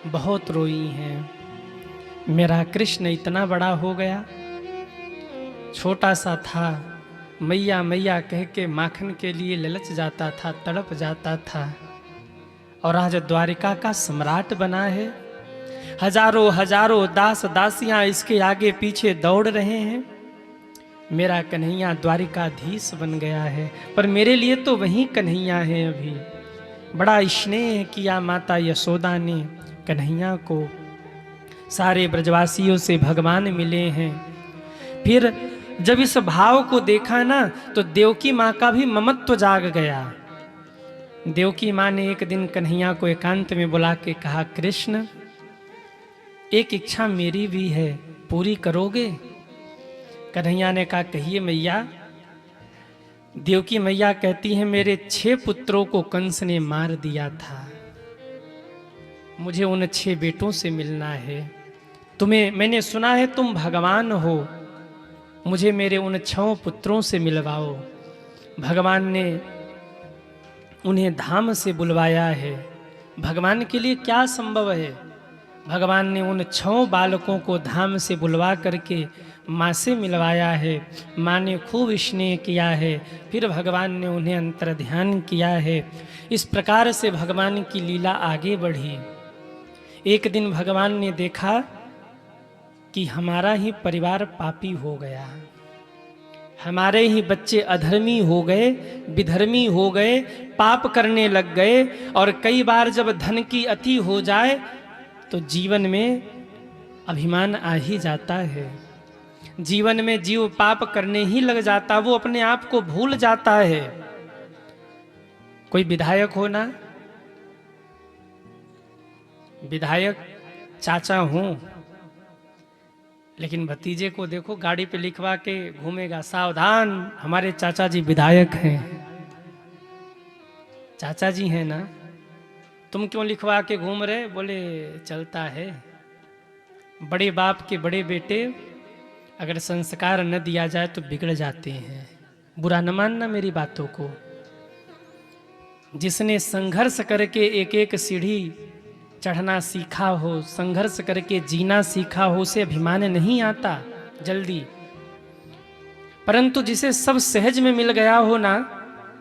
S1: बहुत रोई हैं। मेरा कृष्ण इतना बड़ा हो गया, छोटा सा था, मैया मैया कह के माखन के लिए ललच जाता था, तड़प जाता था, और आज द्वारिका का सम्राट बना है। हजारों हजारों दास दासियां इसके आगे पीछे दौड़ रहे हैं। मेरा कन्हैया द्वारिकाधीश बन गया है, पर मेरे लिए तो वही कन्हैया है। अभी बड़ा स्नेह किया माता यशोदा ने कन्हैया को। सारे ब्रजवासियों से भगवान मिले हैं। फिर जब इस भाव को देखा ना, तो देवकी माँ का भी ममत्व जाग गया। देवकी माँ ने एक दिन कन्हैया को एकांत में बुला के कहा, कृष्ण एक इच्छा मेरी भी है, पूरी करोगे? कन्हैया ने कहा, कहिए मैया। देवकी मैया कहती हैं, मेरे 6 पुत्रों को कंस ने मार दिया था, मुझे उन 6 बेटों से मिलना है। तुम्हें मैंने सुना है तुम भगवान हो, मुझे मेरे उन 6 पुत्रों से मिलवाओ। भगवान ने उन्हें धाम से बुलवाया है। भगवान के लिए क्या संभव है? भगवान ने उन 6 बालकों को धाम से बुलवा करके माँ से मिलवाया है। माँ ने खूब स्नेह किया है। फिर भगवान ने उन्हें अंतर्ध्यान किया है। इस प्रकार से भगवान की लीला आगे बढ़ी। एक दिन भगवान ने देखा कि हमारा ही परिवार पापी हो गया, हमारे ही बच्चे अधर्मी हो गए, विधर्मी हो गए, पाप करने लग गए। और कई बार जब धन की अति हो जाए तो जीवन में अभिमान आ ही जाता है। जीवन में जीव पाप करने ही लग जाता, वो अपने आप को भूल जाता है। कोई विधायक हो ना, विधायक चाचा हूं, लेकिन भतीजे को देखो गाड़ी पे लिखवा के घूमेगा, सावधान हमारे चाचा जी विधायक हैं। चाचा जी हैं ना, तुम क्यों लिखवा के घूम रहे? बोले चलता है। बड़े बाप के बड़े बेटे अगर संस्कार न दिया जाए तो बिगड़ जाते हैं। बुरा न मानना मेरी बातों को। जिसने संघर्ष करके एक एक सीढ़ी चढ़ना सीखा हो, संघर्ष करके जीना सीखा हो, उसे अभिमान नहीं आता जल्दी। परंतु जिसे सब सहज में मिल गया हो ना,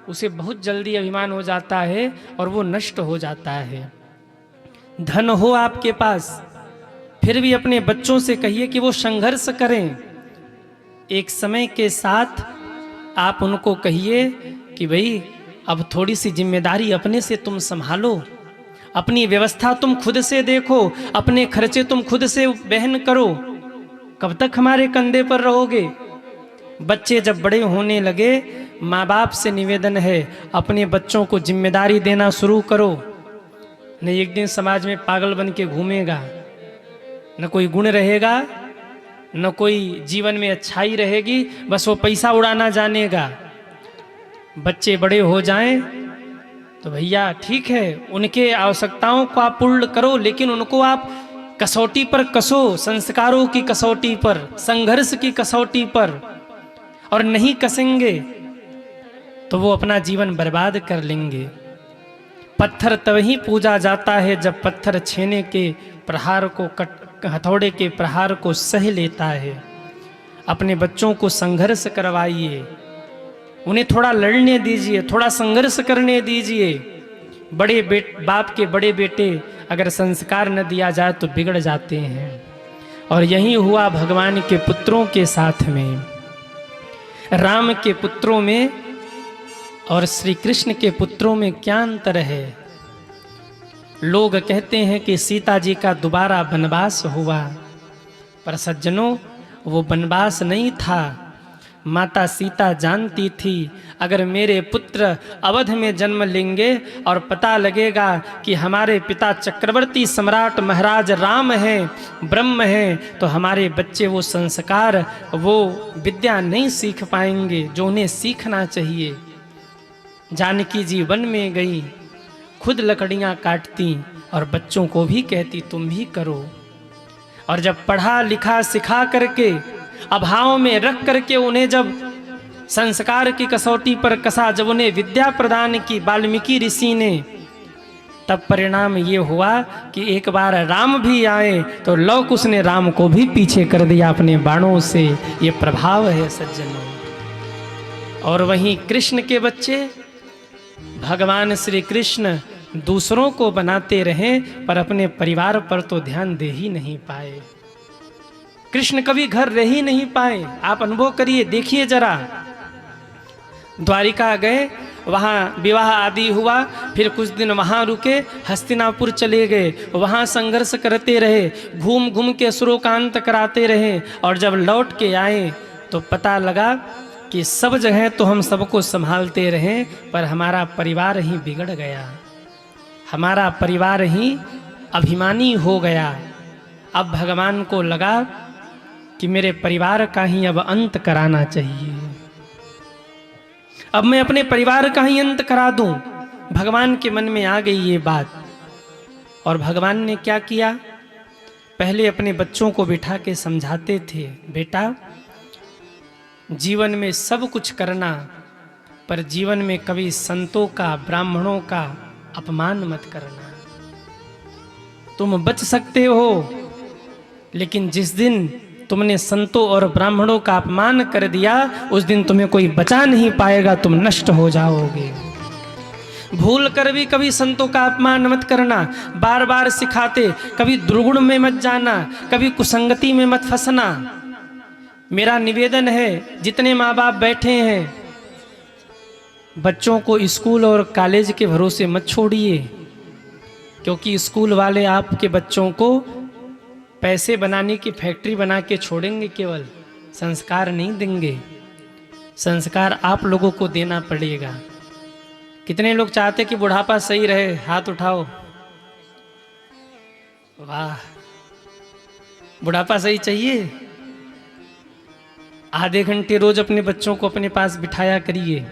S1: उसे बहुत जल्दी अभिमान हो जाता है और वो नष्ट हो जाता है। धन हो आपके पास, फिर भी अपने बच्चों से कहिए कि वो संघर्ष करें। एक समय के साथ आप उनको कहिए कि भाई अब थोड़ी सी जिम्मेदारी अपने से तुम संभालो, अपनी व्यवस्था तुम खुद से देखो, अपने खर्चे तुम खुद से वहन करो। कब तक हमारे कंधे पर रहोगे? बच्चे जब बड़े होने लगे, माँ बाप से निवेदन है अपने बच्चों को जिम्मेदारी देना शुरू करो। नहीं एक दिन समाज में पागल बन के घूमेगा, न कोई गुण रहेगा, न कोई जीवन में अच्छाई रहेगी, बस वो पैसा उड़ाना जानेगा। बच्चे बड़े हो जाएं तो भैया ठीक है, उनके आवश्यकताओं को आप पूर्ण करो, लेकिन उनको आप कसौटी पर कसो, संस्कारों की कसौटी पर, संघर्ष की कसौटी पर। और नहीं कसेंगे तो वो अपना जीवन बर्बाद कर लेंगे। पत्थर तभी पूजा जाता है जब पत्थर छेने के प्रहार को, हथौड़े के प्रहार को सह लेता है। अपने बच्चों को संघर्ष करवाइए, उन्हें थोड़ा लड़ने दीजिए, थोड़ा संघर्ष करने दीजिए। बड़े बाप के बड़े बेटे अगर संस्कार न दिया जाए तो बिगड़ जाते हैं। और यही हुआ भगवान के पुत्रों के साथ में, राम के पुत्रों में और श्री कृष्ण के पुत्रों में क्या अंतर है? लोग कहते हैं कि सीता जी का दोबारा वनवास हुआ, पर सज्जनों वो वनवास नहीं था, माता सीता जानती थी अगर मेरे पुत्र अवध में जन्म लेंगे और पता लगेगा कि हमारे पिता चक्रवर्ती सम्राट महाराज राम हैं, ब्रह्म हैं, तो हमारे बच्चे वो संस्कार, वो विद्या नहीं सीख पाएंगे जो उन्हें सीखना चाहिए। जानकी जी वन में गई, खुद लकड़ियाँ काटती और बच्चों को भी कहती तुम भी करो। और जब पढ़ा लिखा सिखा करके अभाव में रख करके उन्हें जब संस्कार की कसौटी पर कसा, जब उन्हें विद्या प्रदान की वाल्मीकि ऋषि ने, तब परिणाम ये हुआ कि एक बार राम भी आए तो लौक उसने राम को भी पीछे कर दिया अपने बाणों से। ये प्रभाव है सज्जनों। और वहीं कृष्ण के बच्चे, भगवान श्री कृष्ण दूसरों को बनाते रहे पर अपने परिवार पर तो ध्यान दे ही नहीं पाए। कृष्ण कभी घर रह ही नहीं पाए। आप अनुभव करिए, देखिए जरा। द्वारिका गए, वहाँ विवाह आदि हुआ, फिर कुछ दिन वहाँ रुके, हस्तिनापुर चले गए, वहाँ संघर्ष करते रहे, घूम घूम के असुरों का अंत कराते रहे। और जब लौट के आए तो पता लगा कि सब जगह तो हम सबको संभालते रहे पर हमारा परिवार ही बिगड़ गया, हमारा परिवार ही अभिमानी हो गया। अब भगवान को लगा कि मेरे परिवार का ही अब अंत कराना चाहिए, अब मैं अपने परिवार का ही अंत करा दूं। भगवान के मन में आ गई ये बात। और भगवान ने क्या किया, पहले अपने बच्चों को बिठा के समझाते थे, बेटा जीवन में सब कुछ करना, पर जीवन में कभी संतों का, ब्राह्मणों का अपमान मत करना। तुम बच सकते हो, लेकिन जिस दिन तुमने संतों और ब्राह्मणों का अपमान कर दिया उस दिन तुम्हें कोई बचा नहीं पाएगा, तुम नष्ट हो जाओगे। भूल कर भी कभी संतों का अपमान मत करना, बार बार सिखाते, कभी दुर्गुण में मत जाना, कभी कुसंगति में मत फंसना। मेरा निवेदन है, जितने माँ बाप बैठे हैं, बच्चों को स्कूल और कॉलेज के भरोसे मत छोड़िए, क्योंकि स्कूल वाले आपके बच्चों को पैसे बनाने की फैक्ट्री बना के छोड़ेंगे, केवल संस्कार नहीं देंगे। संस्कार आप लोगों को देना पड़ेगा। कितने लोग चाहते कि बुढ़ापा सही रहे, हाथ उठाओ। वाह, बुढ़ापा सही चाहिए? आधे घंटे रोज अपने बच्चों को अपने पास बिठाया करिए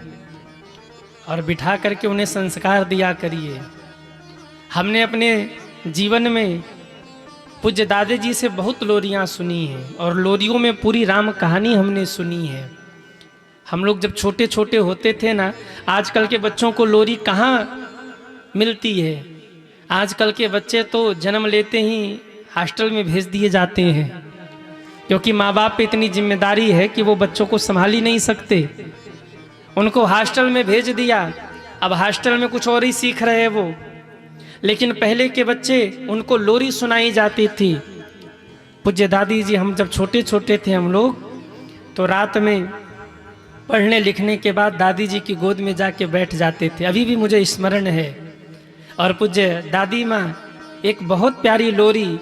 S1: और बिठा करके उन्हें संस्कार दिया करिए। हमने अपने जीवन में पूज्य दादी जी से बहुत लोरियां सुनी हैं और लोरियों में पूरी राम कहानी हमने सुनी है। हम लोग जब छोटे छोटे होते थे ना, आजकल के बच्चों को लोरी कहाँ मिलती है। आजकल के बच्चे तो जन्म लेते ही हॉस्टल में भेज दिए जाते हैं, क्योंकि माँ बाप पे इतनी जिम्मेदारी है कि वो बच्चों को संभाल ही नहीं सकते। उनको हॉस्टल में भेज दिया, अब हॉस्टल में कुछ और ही सीख रहे हैं वो। लेकिन पहले के बच्चे, उनको लोरी सुनाई जाती थी। पूज्य दादी जी, हम जब छोटे छोटे थे हम लोग, तो रात में पढ़ने लिखने के बाद दादी जी की गोद में जाके बैठ जाते थे, अभी भी मुझे स्मरण है। और पूज्य दादी माँ एक बहुत प्यारी लोरी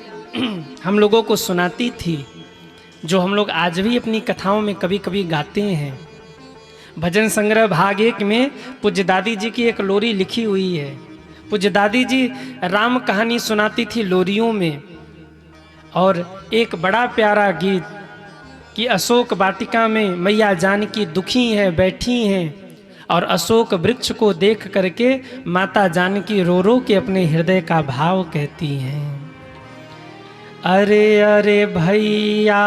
S1: हम लोगों को सुनाती थी, जो हम लोग आज भी अपनी कथाओं में कभी कभी गाते हैं। भजन संग्रह भाग 1 में पूज्य दादी जी की एक लोरी लिखी हुई है। पूज्य दादी जी राम कहानी सुनाती थी लोरियों में। और एक बड़ा प्यारा गीत कि अशोक वाटिका में मैया जानकी दुखी है बैठी हैं, और अशोक वृक्ष को देख करके माता जानकी रो रो के अपने हृदय का भाव कहती हैं। अरे अरे भैया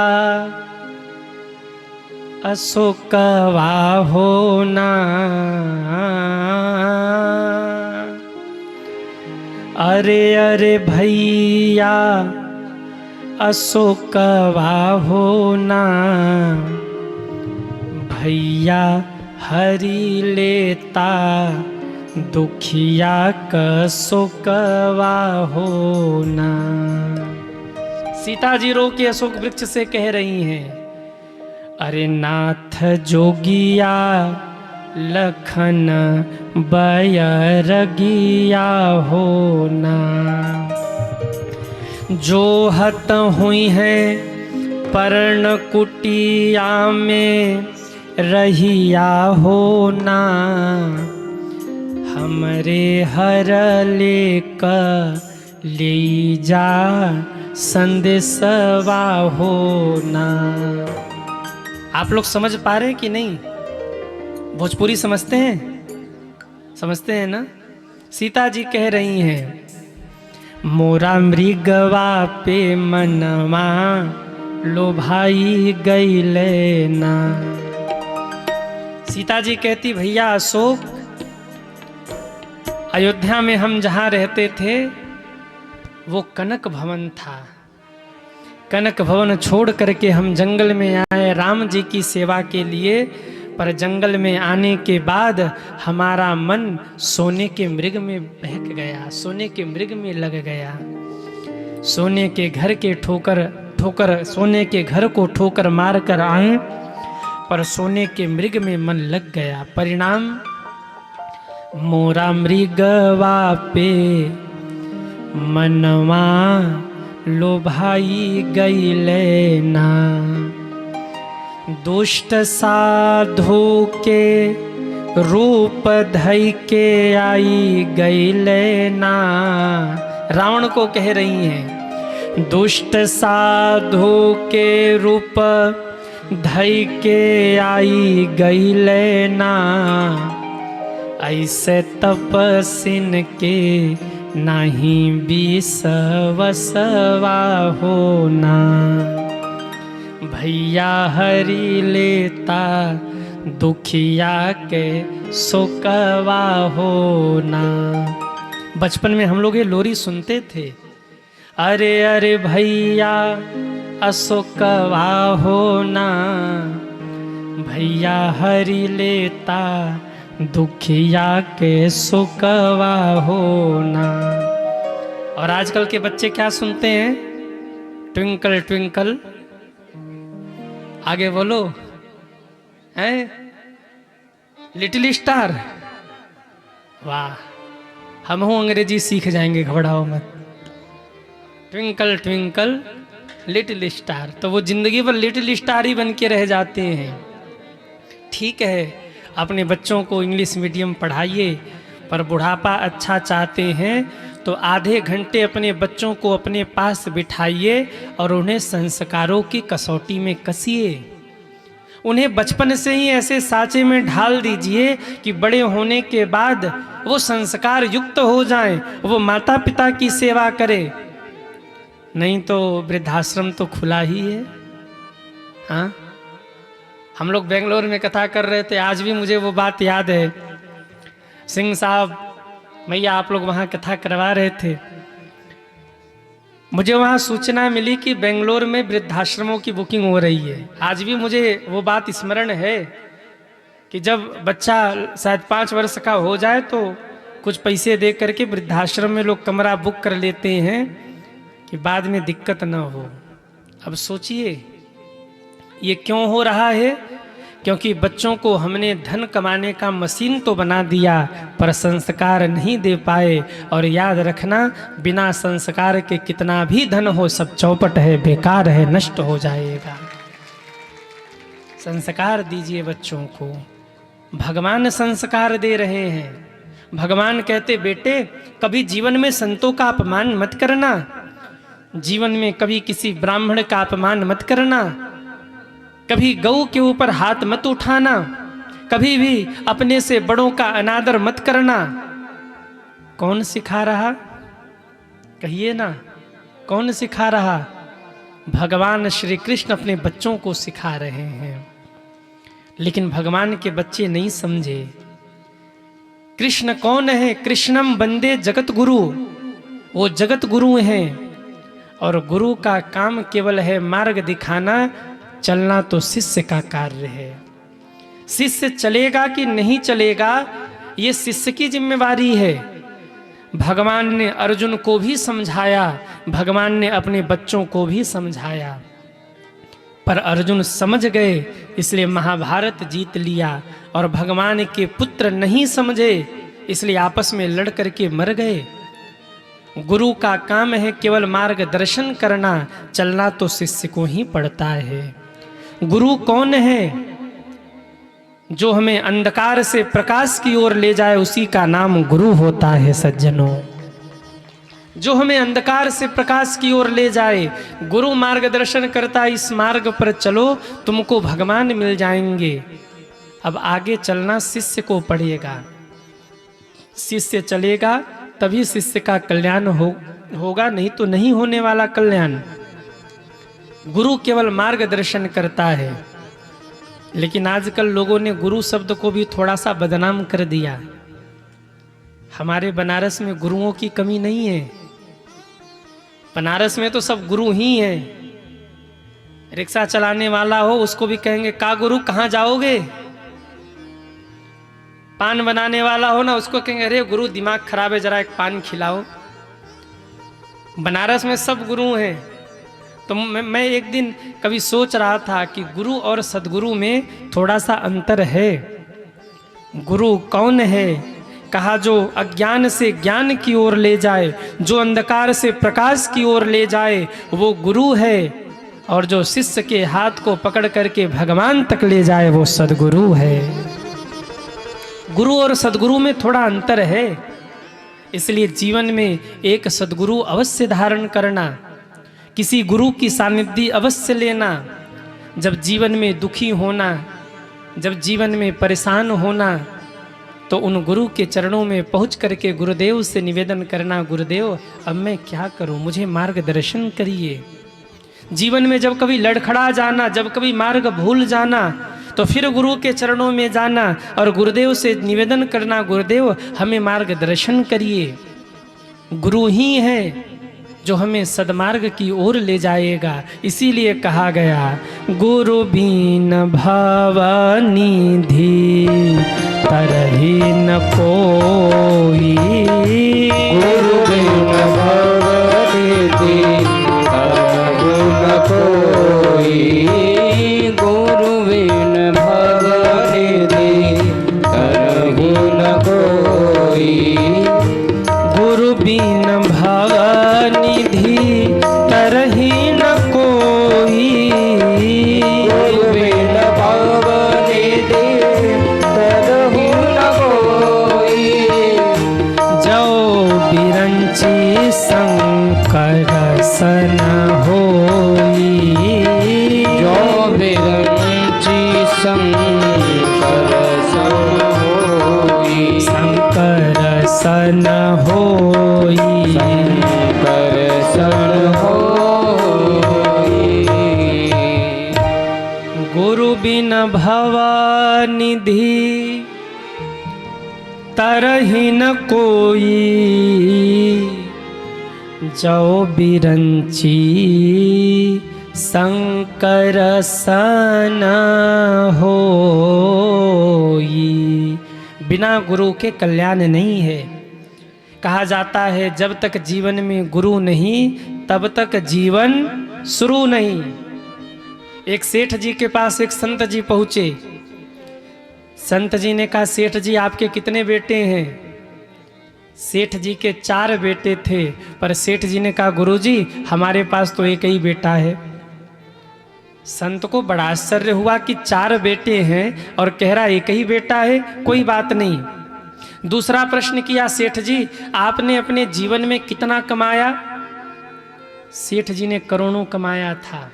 S1: अशोकवा होना, अरे अरे भैया अशोकवा होना, भैया हरि लेता दुखिया कशोकवा होना। सीता जी रो के अशोक वृक्ष से कह रही हैं, अरे नाथ जोगिया लखन बैरगिया होना, जो हत हुई है पर्ण कुटिया में रहिया होना, हमरे हर लेक ले जा संदेशवा होना। आप लोग समझ पा रहे हैं कि नहीं? भोजपुरी समझते हैं? समझते हैं ना? सीता जी कह रही हैं, मोरा मृगवा पे मनवा लोभाई गईले ना। सीता जी कहती, भैया अशोक, अयोध्या में हम जहाँ रहते थे वो कनक भवन था। कनक भवन छोड़ करके हम जंगल में आए राम जी की सेवा के लिए, पर जंगल में आने के बाद हमारा मन सोने के मृग में बहक गया, सोने के मृग में लग गया। सोने के घर के ठोकर सोने के घर को ठोकर मार कर आए, पर सोने के मृग में मन लग गया। परिणाम, मोरा मृगवा पे मनवा लोभाई गईले ना। दुष्ट साधु के रूप धई के आई गईले ना। रावण को कह रही हैं, दुष्ट साधु के रूप धई के आई गईले ना। ऐसे तपस्विन के नहीं विश्वसवा होना। भैया हरि लेता दुखिया के शोकवा होना। बचपन में हम लोग ये लोरी सुनते थे, अरे अरे भैया अशोकवा होना, भैया हरि लेता दुखिया के सुखवा होना। और आजकल के बच्चे क्या सुनते हैं? ट्विंकल ट्विंकल, आगे बोलो, है लिटिल स्टार। वाह, हम हो अंग्रेजी सीख जाएंगे, घबराओ मत। ट्विंकल ट्विंकल लिटिल स्टार, तो वो जिंदगी भर लिटिल स्टार ही बन के रह जाते हैं। ठीक है, अपने बच्चों को इंग्लिश मीडियम पढ़ाइए, पर बुढ़ापा अच्छा चाहते हैं तो आधे घंटे अपने बच्चों को अपने पास बिठाइए और उन्हें संस्कारों की कसौटी में कसिए। उन्हें बचपन से ही ऐसे साँचे में ढाल दीजिए कि बड़े होने के बाद वो संस्कार युक्त हो जाएं, वो माता पिता की सेवा करें। नहीं तो वृद्धाश्रम तो खुला ही है। हाँ, हम लोग बेंगलोर में कथा कर रहे थे, आज भी मुझे वो बात याद है। सिंह साहब, भैया आप लोग वहाँ कथा करवा रहे थे, मुझे वहाँ सूचना मिली कि बेंगलोर में वृद्धाश्रमों की बुकिंग हो रही है। आज भी मुझे वो बात स्मरण है कि जब बच्चा शायद 5 वर्ष का हो जाए तो कुछ पैसे दे करके वृद्धाश्रम में लोग कमरा बुक कर लेते हैं कि बाद में दिक्कत ना हो। अब सोचिए ये क्यों हो रहा है? क्योंकि बच्चों को हमने धन कमाने का मशीन तो बना दिया, पर संस्कार नहीं दे पाए। और याद रखना, बिना संस्कार के कितना भी धन हो सब चौपट है, बेकार है, नष्ट हो जाएगा। संस्कार दीजिए बच्चों को। भगवान संस्कार दे रहे हैं। भगवान कहते, बेटे कभी जीवन में संतों का अपमान मत करना, जीवन में कभी किसी ब्राह्मण का अपमान मत करना, कभी गऊ के ऊपर हाथ मत उठाना, कभी भी अपने से बड़ों का अनादर मत करना। कौन सिखा रहा? कहिए ना, कौन सिखा रहा? भगवान श्री कृष्ण अपने बच्चों को सिखा रहे हैं। लेकिन भगवान के बच्चे नहीं समझे। कृष्ण कौन है? कृष्णम वंदे जगत गुरु, वो जगत गुरु हैं। और गुरु का काम केवल है मार्ग दिखाना, चलना तो शिष्य का कार्य है। शिष्य चलेगा कि नहीं चलेगा ये शिष्य की जिम्मेवारी है। भगवान ने अर्जुन को भी समझाया, भगवान ने अपने बच्चों को भी समझाया, पर अर्जुन समझ गए इसलिए महाभारत जीत लिया। और भगवान के पुत्र नहीं समझे इसलिए आपस में लड़ करके मर गए। गुरु का काम है केवल मार्गदर्शन करना, चलना तो शिष्य को ही पड़ता है। गुरु कौन है? जो हमें अंधकार से प्रकाश की ओर ले जाए उसी का नाम गुरु होता है सज्जनों। जो हमें अंधकार से प्रकाश की ओर ले जाए, गुरु मार्गदर्शन करता है, इस मार्ग पर चलो तुमको भगवान मिल जाएंगे। अब आगे चलना शिष्य को पड़ेगा, शिष्य चलेगा तभी शिष्य का कल्याण होगा, नहीं तो नहीं होने वाला कल्याण। गुरु केवल मार्गदर्शन करता है, लेकिन आजकल लोगों ने गुरु शब्द को भी थोड़ा सा बदनाम कर दिया। हमारे बनारस में गुरुओं की कमी नहीं है, बनारस में तो सब गुरु ही हैं। रिक्शा चलाने वाला हो उसको भी कहेंगे का गुरु कहाँ जाओगे, पान बनाने वाला हो ना उसको कहेंगे अरे गुरु दिमाग खराब है जरा एक पान खिलाओ। बनारस में सब गुरु हैं। तो मैं एक दिन कभी सोच रहा था कि गुरु और सदगुरु में थोड़ा सा अंतर है। गुरु कौन है? कहा जो अज्ञान से ज्ञान की ओर ले जाए, जो अंधकार से प्रकाश की ओर ले जाए वो गुरु है, और जो शिष्य के हाथ को पकड़ करके भगवान तक ले जाए वो सदगुरु है। गुरु और सदगुरु में थोड़ा अंतर है, इसलिए जीवन में एक सदगुरु अवश्य धारण करना, किसी गुरु की सानिध्य अवश्य लेना। जब जीवन में दुखी होना, जब जीवन में परेशान होना, तो उन गुरु के चरणों में पहुंच करके गुरुदेव से निवेदन करना, गुरुदेव अब मैं क्या करूं, मुझे मार्गदर्शन करिए। जीवन में जब कभी लड़खड़ा जाना, जब कभी मार्ग भूल जाना, तो फिर गुरु के चरणों में जाना और गुरुदेव से निवेदन करना, गुरुदेव हमें मार्गदर्शन करिए। गुरु ही है जो हमें सदमार्ग की ओर ले जाएगा। इसीलिए कहा गया गुरु बिन भवनिधि तरहि न कोई,
S2: गुरु बिन भवनिधि तरहि न कोई, गुरु बिन भवनिधि तरहि न कोई,
S1: गुरु बिन भवनिधि तरहि न कोई,
S2: गुरु बिन भवनिधि तरहि न कोई,
S1: जो बिरंची शंकर सन होई,
S2: जो बिरंची शंकर सन होई,
S1: शंकर सन होई,
S2: शंकर सन होई,
S1: गुरु बिन भवनिधि तरहि न कोई, जो बिरंची शंकर सन होई। बिना गुरु के कल्याण नहीं है। कहा जाता है जब तक जीवन में गुरु नहीं तब तक जीवन शुरू नहीं। एक सेठ जी के पास एक संत जी पहुँचे। संत जी ने कहा सेठ जी आपके कितने बेटे हैं? सेठ जी के 4 बेटे थे, पर सेठ जी ने कहा गुरुजी हमारे पास तो एक ही बेटा है। संत को बड़ा आश्चर्य हुआ कि 4 बेटे हैं और कह रहा एक ही बेटा है, कोई बात नहीं। दूसरा प्रश्न किया सेठ जी आपने अपने जीवन में कितना कमाया? सेठ जी ने करोड़ों कमाया था,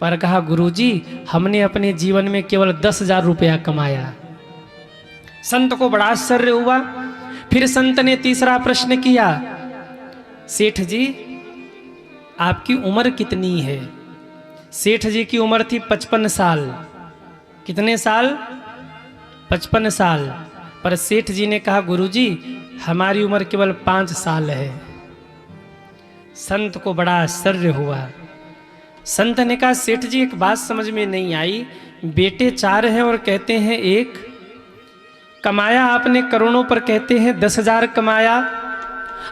S1: पर कहा गुरुजी हमने अपने जीवन में केवल 10,000 रुपया कमाया। संत को बड़ा आश्चर्य हुआ। फिर संत ने तीसरा प्रश्न किया सेठ जी आपकी उम्र कितनी है? सेठ जी की उम्र थी 55 साल। कितने साल? 55 साल। पर सेठ जी ने कहा गुरुजी हमारी उम्र केवल 5 साल है। संत को बड़ा आश्चर्य हुआ। संत ने कहा सेठ जी एक बात समझ में नहीं आई, बेटे 4 हैं और कहते हैं एक, कमाया आपने करोड़ों पर कहते हैं 10,000 कमाया,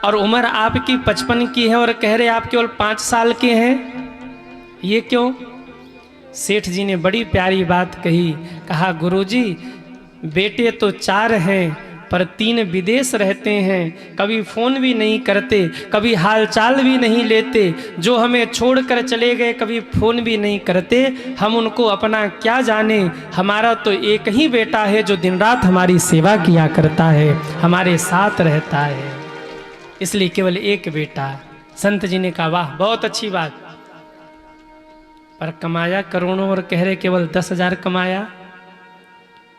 S1: और उम्र आपकी 55 की है और कह रहे आप केवल 5 साल के हैं, ये क्यों? सेठ जी ने बड़ी प्यारी बात कही। कहा गुरुजी बेटे तो 4 हैं पर 3 विदेश रहते हैं, कभी फ़ोन भी नहीं करते, कभी हालचाल भी नहीं लेते, जो हमें छोड़कर चले गए कभी फ़ोन भी नहीं करते, हम उनको अपना क्या जाने। हमारा तो एक ही बेटा है जो दिन रात हमारी सेवा किया करता है, हमारे साथ रहता है, इसलिए केवल एक बेटा। संत जी ने कहा वाह बहुत अच्छी बात, पर कमाया करोड़ों और कह रहे केवल 10,000 कमाया,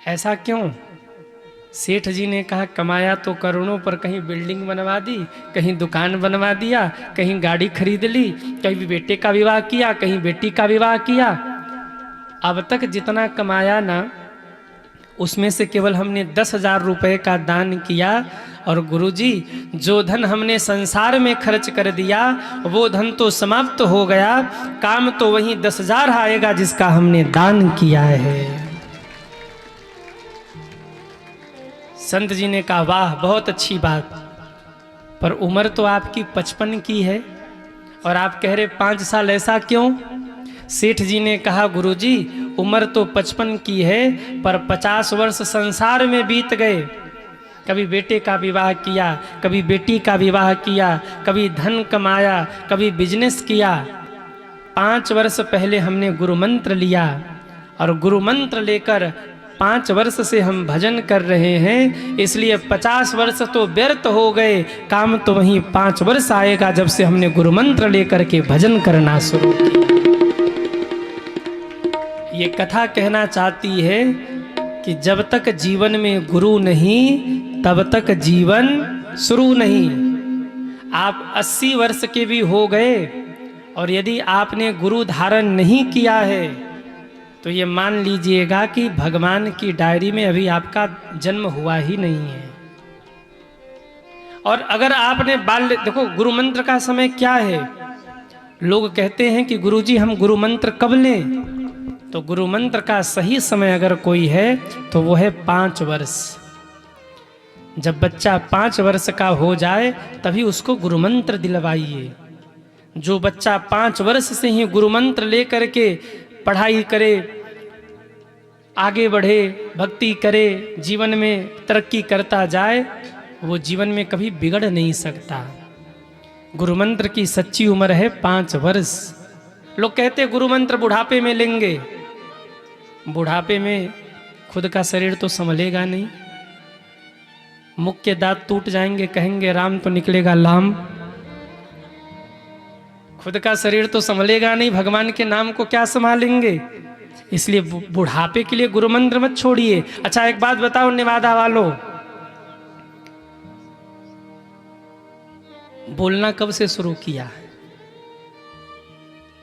S1: ऐसा क्यों? सेठ जी ने कहा कमाया तो करोड़ों, पर कहीं बिल्डिंग बनवा दी, कहीं दुकान बनवा दिया, कहीं गाड़ी खरीद ली, कहीं बेटे का विवाह किया, कहीं बेटी का विवाह किया। अब तक जितना कमाया ना, उसमें से केवल हमने 10,000 रुपये का दान किया। और गुरुजी जो धन हमने संसार में खर्च कर दिया वो धन तो समाप्त हो गया, काम तो वही 10,000 आएगा जिसका हमने दान किया है। संत जी ने कहा वाह बहुत अच्छी बात, पर उम्र तो आपकी 55 की है और आप कह रहे 5 साल, ऐसा क्यों? सेठ जी ने कहा गुरुजी उम्र तो 55 की है, पर 50 वर्ष संसार में बीत गए। कभी बेटे का विवाह किया, कभी बेटी का विवाह किया, कभी धन कमाया, कभी बिजनेस किया। 5 वर्ष पहले हमने गुरु मंत्र लिया और गुरु मंत्र लेकर 5 वर्ष से हम भजन कर रहे हैं, इसलिए 50 वर्ष तो व्यर्थ हो गए, काम तो वहीं 5 वर्ष आएगा जब से हमने गुरु मंत्र लेकर के भजन करना शुरू किया। ये कथा कहना चाहती है कि जब तक जीवन में गुरु नहीं तब तक जीवन शुरू नहीं। आप 80 वर्ष के भी हो गए और यदि आपने गुरु धारण नहीं किया है तो ये मान लीजिएगा कि भगवान की डायरी में अभी आपका जन्म हुआ ही नहीं है। और अगर आपने बाल्य, देखो गुरु मंत्र का समय क्या है, लोग कहते हैं कि गुरुजी हम गुरु मंत्र कब लें, तो गुरु मंत्र का सही समय अगर कोई है तो वो है 5 वर्ष। जब बच्चा 5 वर्ष का हो जाए तभी उसको गुरु मंत्र दिलवाइए। जो बच्चा 5 वर्ष से ही गुरु मंत्र लेकर के पढ़ाई करे, आगे बढ़े, भक्ति करे, जीवन में तरक्की करता जाए, वो जीवन में कभी बिगड़ नहीं सकता। गुरु मंत्र की सच्ची उम्र है 5 वर्ष। लोग कहते गुरु मंत्र बुढ़ापे में लेंगे, बुढ़ापे में खुद का शरीर तो संभलेगा नहीं, मुख के दांत टूट जाएंगे, कहेंगे राम तो निकलेगा लाम, खुद का शरीर तो संभलेगा नहीं, भगवान के नाम को क्या संभालेंगे। इसलिए बुढ़ापे के लिए गुरु मंत्र मत छोड़िए। अच्छा एक बात बताओ नेवादा वालों, बोलना कब से शुरू किया?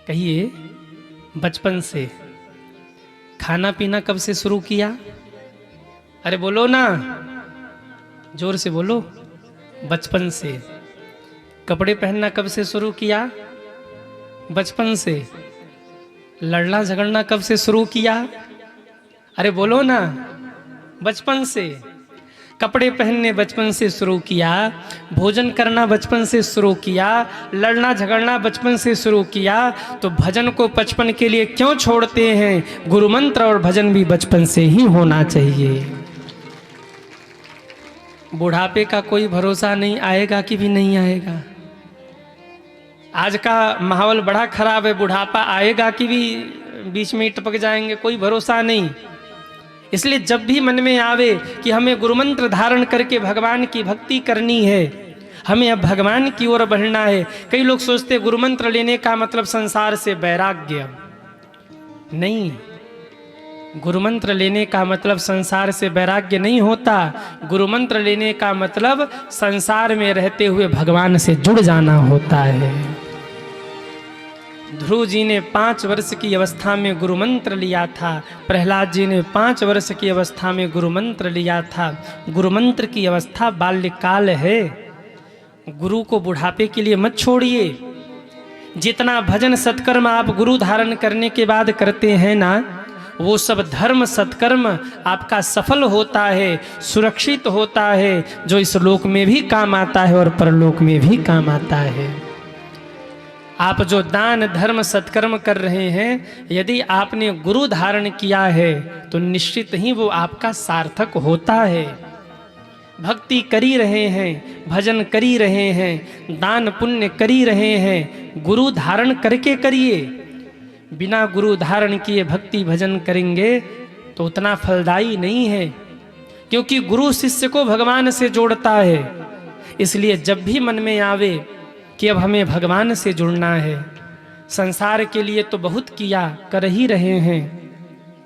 S1: कहिए बचपन से। खाना पीना कब से शुरू किया? अरे बोलो ना, जोर से बोलो। बचपन से। कपड़े पहनना कब से शुरू किया? बचपन से। लड़ना झगड़ना कब से शुरू किया? अरे बोलो ना, बचपन से। कपड़े पहनने बचपन से शुरू किया, भोजन करना बचपन से शुरू किया, लड़ना झगड़ना बचपन से शुरू किया, तो भजन को 55 के लिए क्यों छोड़ते हैं? गुरु मंत्र और भजन भी बचपन से ही होना चाहिए। बुढ़ापे का कोई भरोसा नहीं, आएगा कि भी नहीं आएगा। आज का माहौल बड़ा खराब है, बुढ़ापा आएगा कि भी बीच में टपक जाएंगे, कोई भरोसा नहीं। इसलिए जब भी मन में आवे कि हमें गुरुमंत्र धारण करके भगवान की भक्ति करनी है, हमें अब भगवान की ओर बढ़ना है। कई लोग सोचते गुरुमंत्र लेने का मतलब संसार से वैराग्य। नहीं, गुरुमंत्र लेने का मतलब संसार से वैराग्य नहीं होता। गुरुमंत्र लेने का मतलब संसार में रहते हुए भगवान से जुड़ जाना होता है। ध्रुव जी ने 5 वर्ष की अवस्था में गुरुमंत्र लिया था, प्रहलाद जी ने 5 वर्ष की अवस्था में गुरुमंत्र लिया था। गुरुमंत्र की अवस्था बाल्यकाल है। गुरु को बुढ़ापे के लिए मत छोड़िए। जितना भजन सत्कर्म आप गुरु धारण करने के बाद करते हैं ना, वो सब धर्म सत्कर्म आपका सफल होता है, सुरक्षित होता है, जो इस लोक में भी काम आता है और परलोक में भी काम आता है। आप जो दान धर्म सत्कर्म कर रहे हैं, यदि आपने गुरु धारण किया है तो निश्चित ही वो आपका सार्थक होता है। भक्ति करी रहे हैं, भजन करी रहे हैं, दान पुण्य करी रहे हैं, गुरु धारण करके करिए। बिना गुरु धारण किए भक्ति भजन करेंगे तो उतना फलदायी नहीं है, क्योंकि गुरु शिष्य को भगवान से जोड़ता है। इसलिए जब भी मन में आवे कि अब हमें भगवान से जुड़ना है, संसार के लिए तो बहुत किया, कर ही रहे हैं,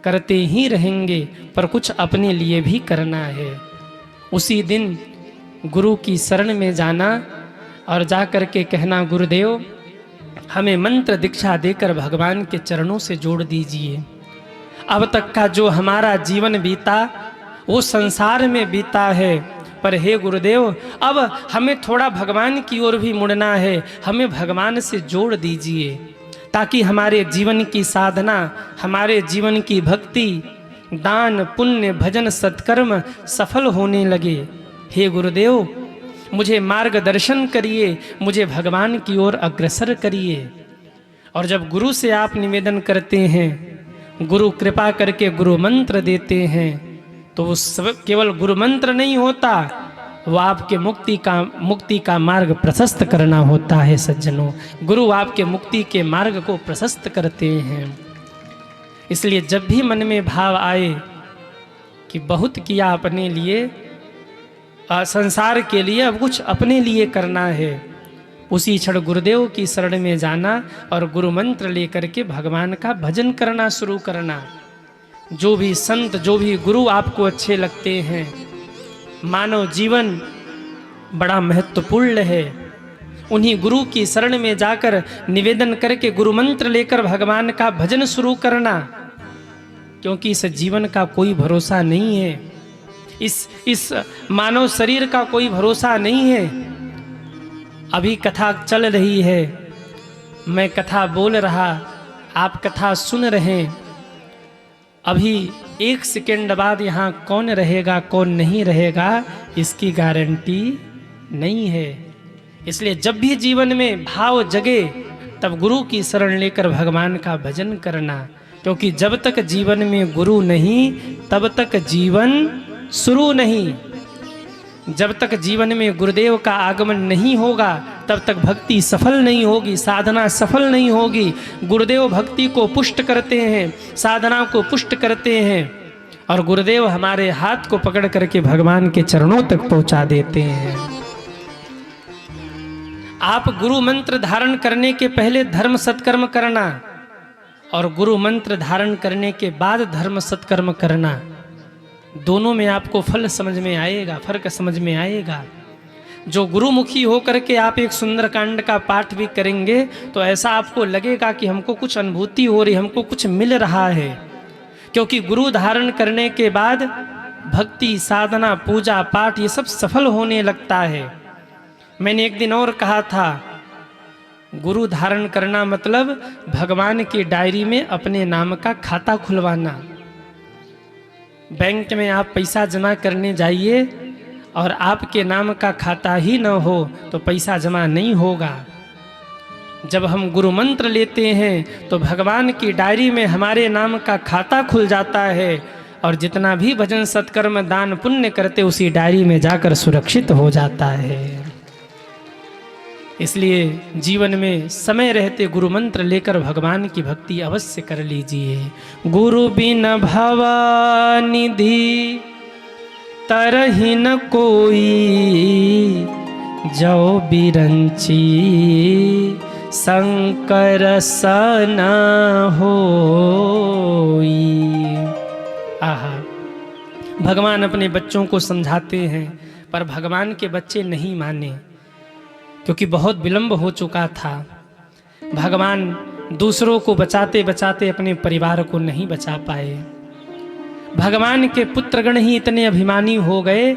S1: करते ही रहेंगे, पर कुछ अपने लिए भी करना है। उसी दिन गुरु की शरण में जाना और जा कर के कहना, गुरुदेव हमें मंत्र दीक्षा देकर भगवान के चरणों से जोड़ दीजिए। अब तक का जो हमारा जीवन बीता वो संसार में बीता है, पर हे गुरुदेव अब हमें थोड़ा भगवान की ओर भी मुड़ना है, हमें भगवान से जोड़ दीजिए, ताकि हमारे जीवन की साधना, हमारे जीवन की भक्ति, दान पुण्य भजन सत्कर्म सफल होने लगे। हे गुरुदेव मुझे मार्गदर्शन करिए, मुझे भगवान की ओर अग्रसर करिए। और जब गुरु से आप निवेदन करते हैं, गुरु कृपा करके गुरु मंत्र देते हैं, तो वो सब केवल गुरु मंत्र नहीं होता, वो आपके मुक्ति का मार्ग प्रशस्त करना होता है। सज्जनों, गुरु आपके मुक्ति के मार्ग को प्रशस्त करते हैं। इसलिए जब भी मन में भाव आए कि बहुत किया अपने लिए, संसार के लिए, अब कुछ अपने लिए करना है, उसी क्षण गुरुदेव की शरण में जाना और गुरु मंत्र लेकर के भगवान का भजन करना शुरू करना। जो भी संत, जो भी गुरु आपको अच्छे लगते हैं, मानव जीवन बड़ा महत्वपूर्ण है। उन्हीं गुरु की शरण में जाकर निवेदन करके गुरु मंत्र लेकर भगवान का भजन शुरू करना, क्योंकि इस जीवन का कोई भरोसा नहीं है, इस मानव शरीर का कोई भरोसा नहीं है। अभी कथा चल रही है, मैं कथा बोल रहा, आप कथा सुन रहे, अभी एक सेकेंड बाद यहाँ कौन रहेगा कौन नहीं रहेगा इसकी गारंटी नहीं है। इसलिए जब भी जीवन में भाव जगे तब गुरु की शरण लेकर भगवान का भजन करना, क्योंकि जब तक जीवन में गुरु नहीं तब तक जीवन शुरू नहीं। जब तक जीवन में गुरुदेव का आगमन नहीं होगा तब तक भक्ति सफल नहीं होगी, साधना सफल नहीं होगी। गुरुदेव भक्ति को पुष्ट करते हैं, साधना को पुष्ट करते हैं, और गुरुदेव हमारे हाथ को पकड़ करके भगवान के चरणों तक पहुंचा देते हैं। आप गुरु मंत्र धारण करने के पहले धर्म सत्कर्म करना और गुरु मंत्र धारण करने के बाद धर्म सत्कर्म करना, दोनों में आपको फल समझ में आएगा, फर्क समझ में आएगा। जो गुरुमुखी होकर के आप एक सुंदरकांड का पाठ भी करेंगे तो ऐसा आपको लगेगा कि हमको कुछ अनुभूति हो रही, हमको कुछ मिल रहा है, क्योंकि गुरु धारण करने के बाद भक्ति, साधना, पूजा पाठ ये सब सफल होने लगता है। मैंने एक दिन और कहा था, गुरु धारण करना मतलब भगवान की डायरी में अपने नाम का खाता खुलवाना। बैंक में आप पैसा जमा करने जाइए और आपके नाम का खाता ही न हो तो पैसा जमा नहीं होगा। जब हम गुरु मंत्र लेते हैं तो भगवान की डायरी में हमारे नाम का खाता खुल जाता है, और जितना भी भजन सत्कर्म दान पुण्य करते उसी डायरी में जाकर सुरक्षित हो जाता है। इसलिए जीवन में समय रहते गुरु मंत्र लेकर भगवान की भक्ति अवश्य कर लीजिए। गुरु बिन भवनिधि तरहि न कोई, जो बिरंची शंकर सन होई। आहा, भगवान अपने बच्चों को समझाते हैं, पर भगवान के बच्चे नहीं माने, क्योंकि बहुत विलंब हो चुका था। भगवान दूसरों को बचाते बचाते अपने परिवार को नहीं बचा पाए। भगवान के पुत्रगण ही इतने अभिमानी हो गए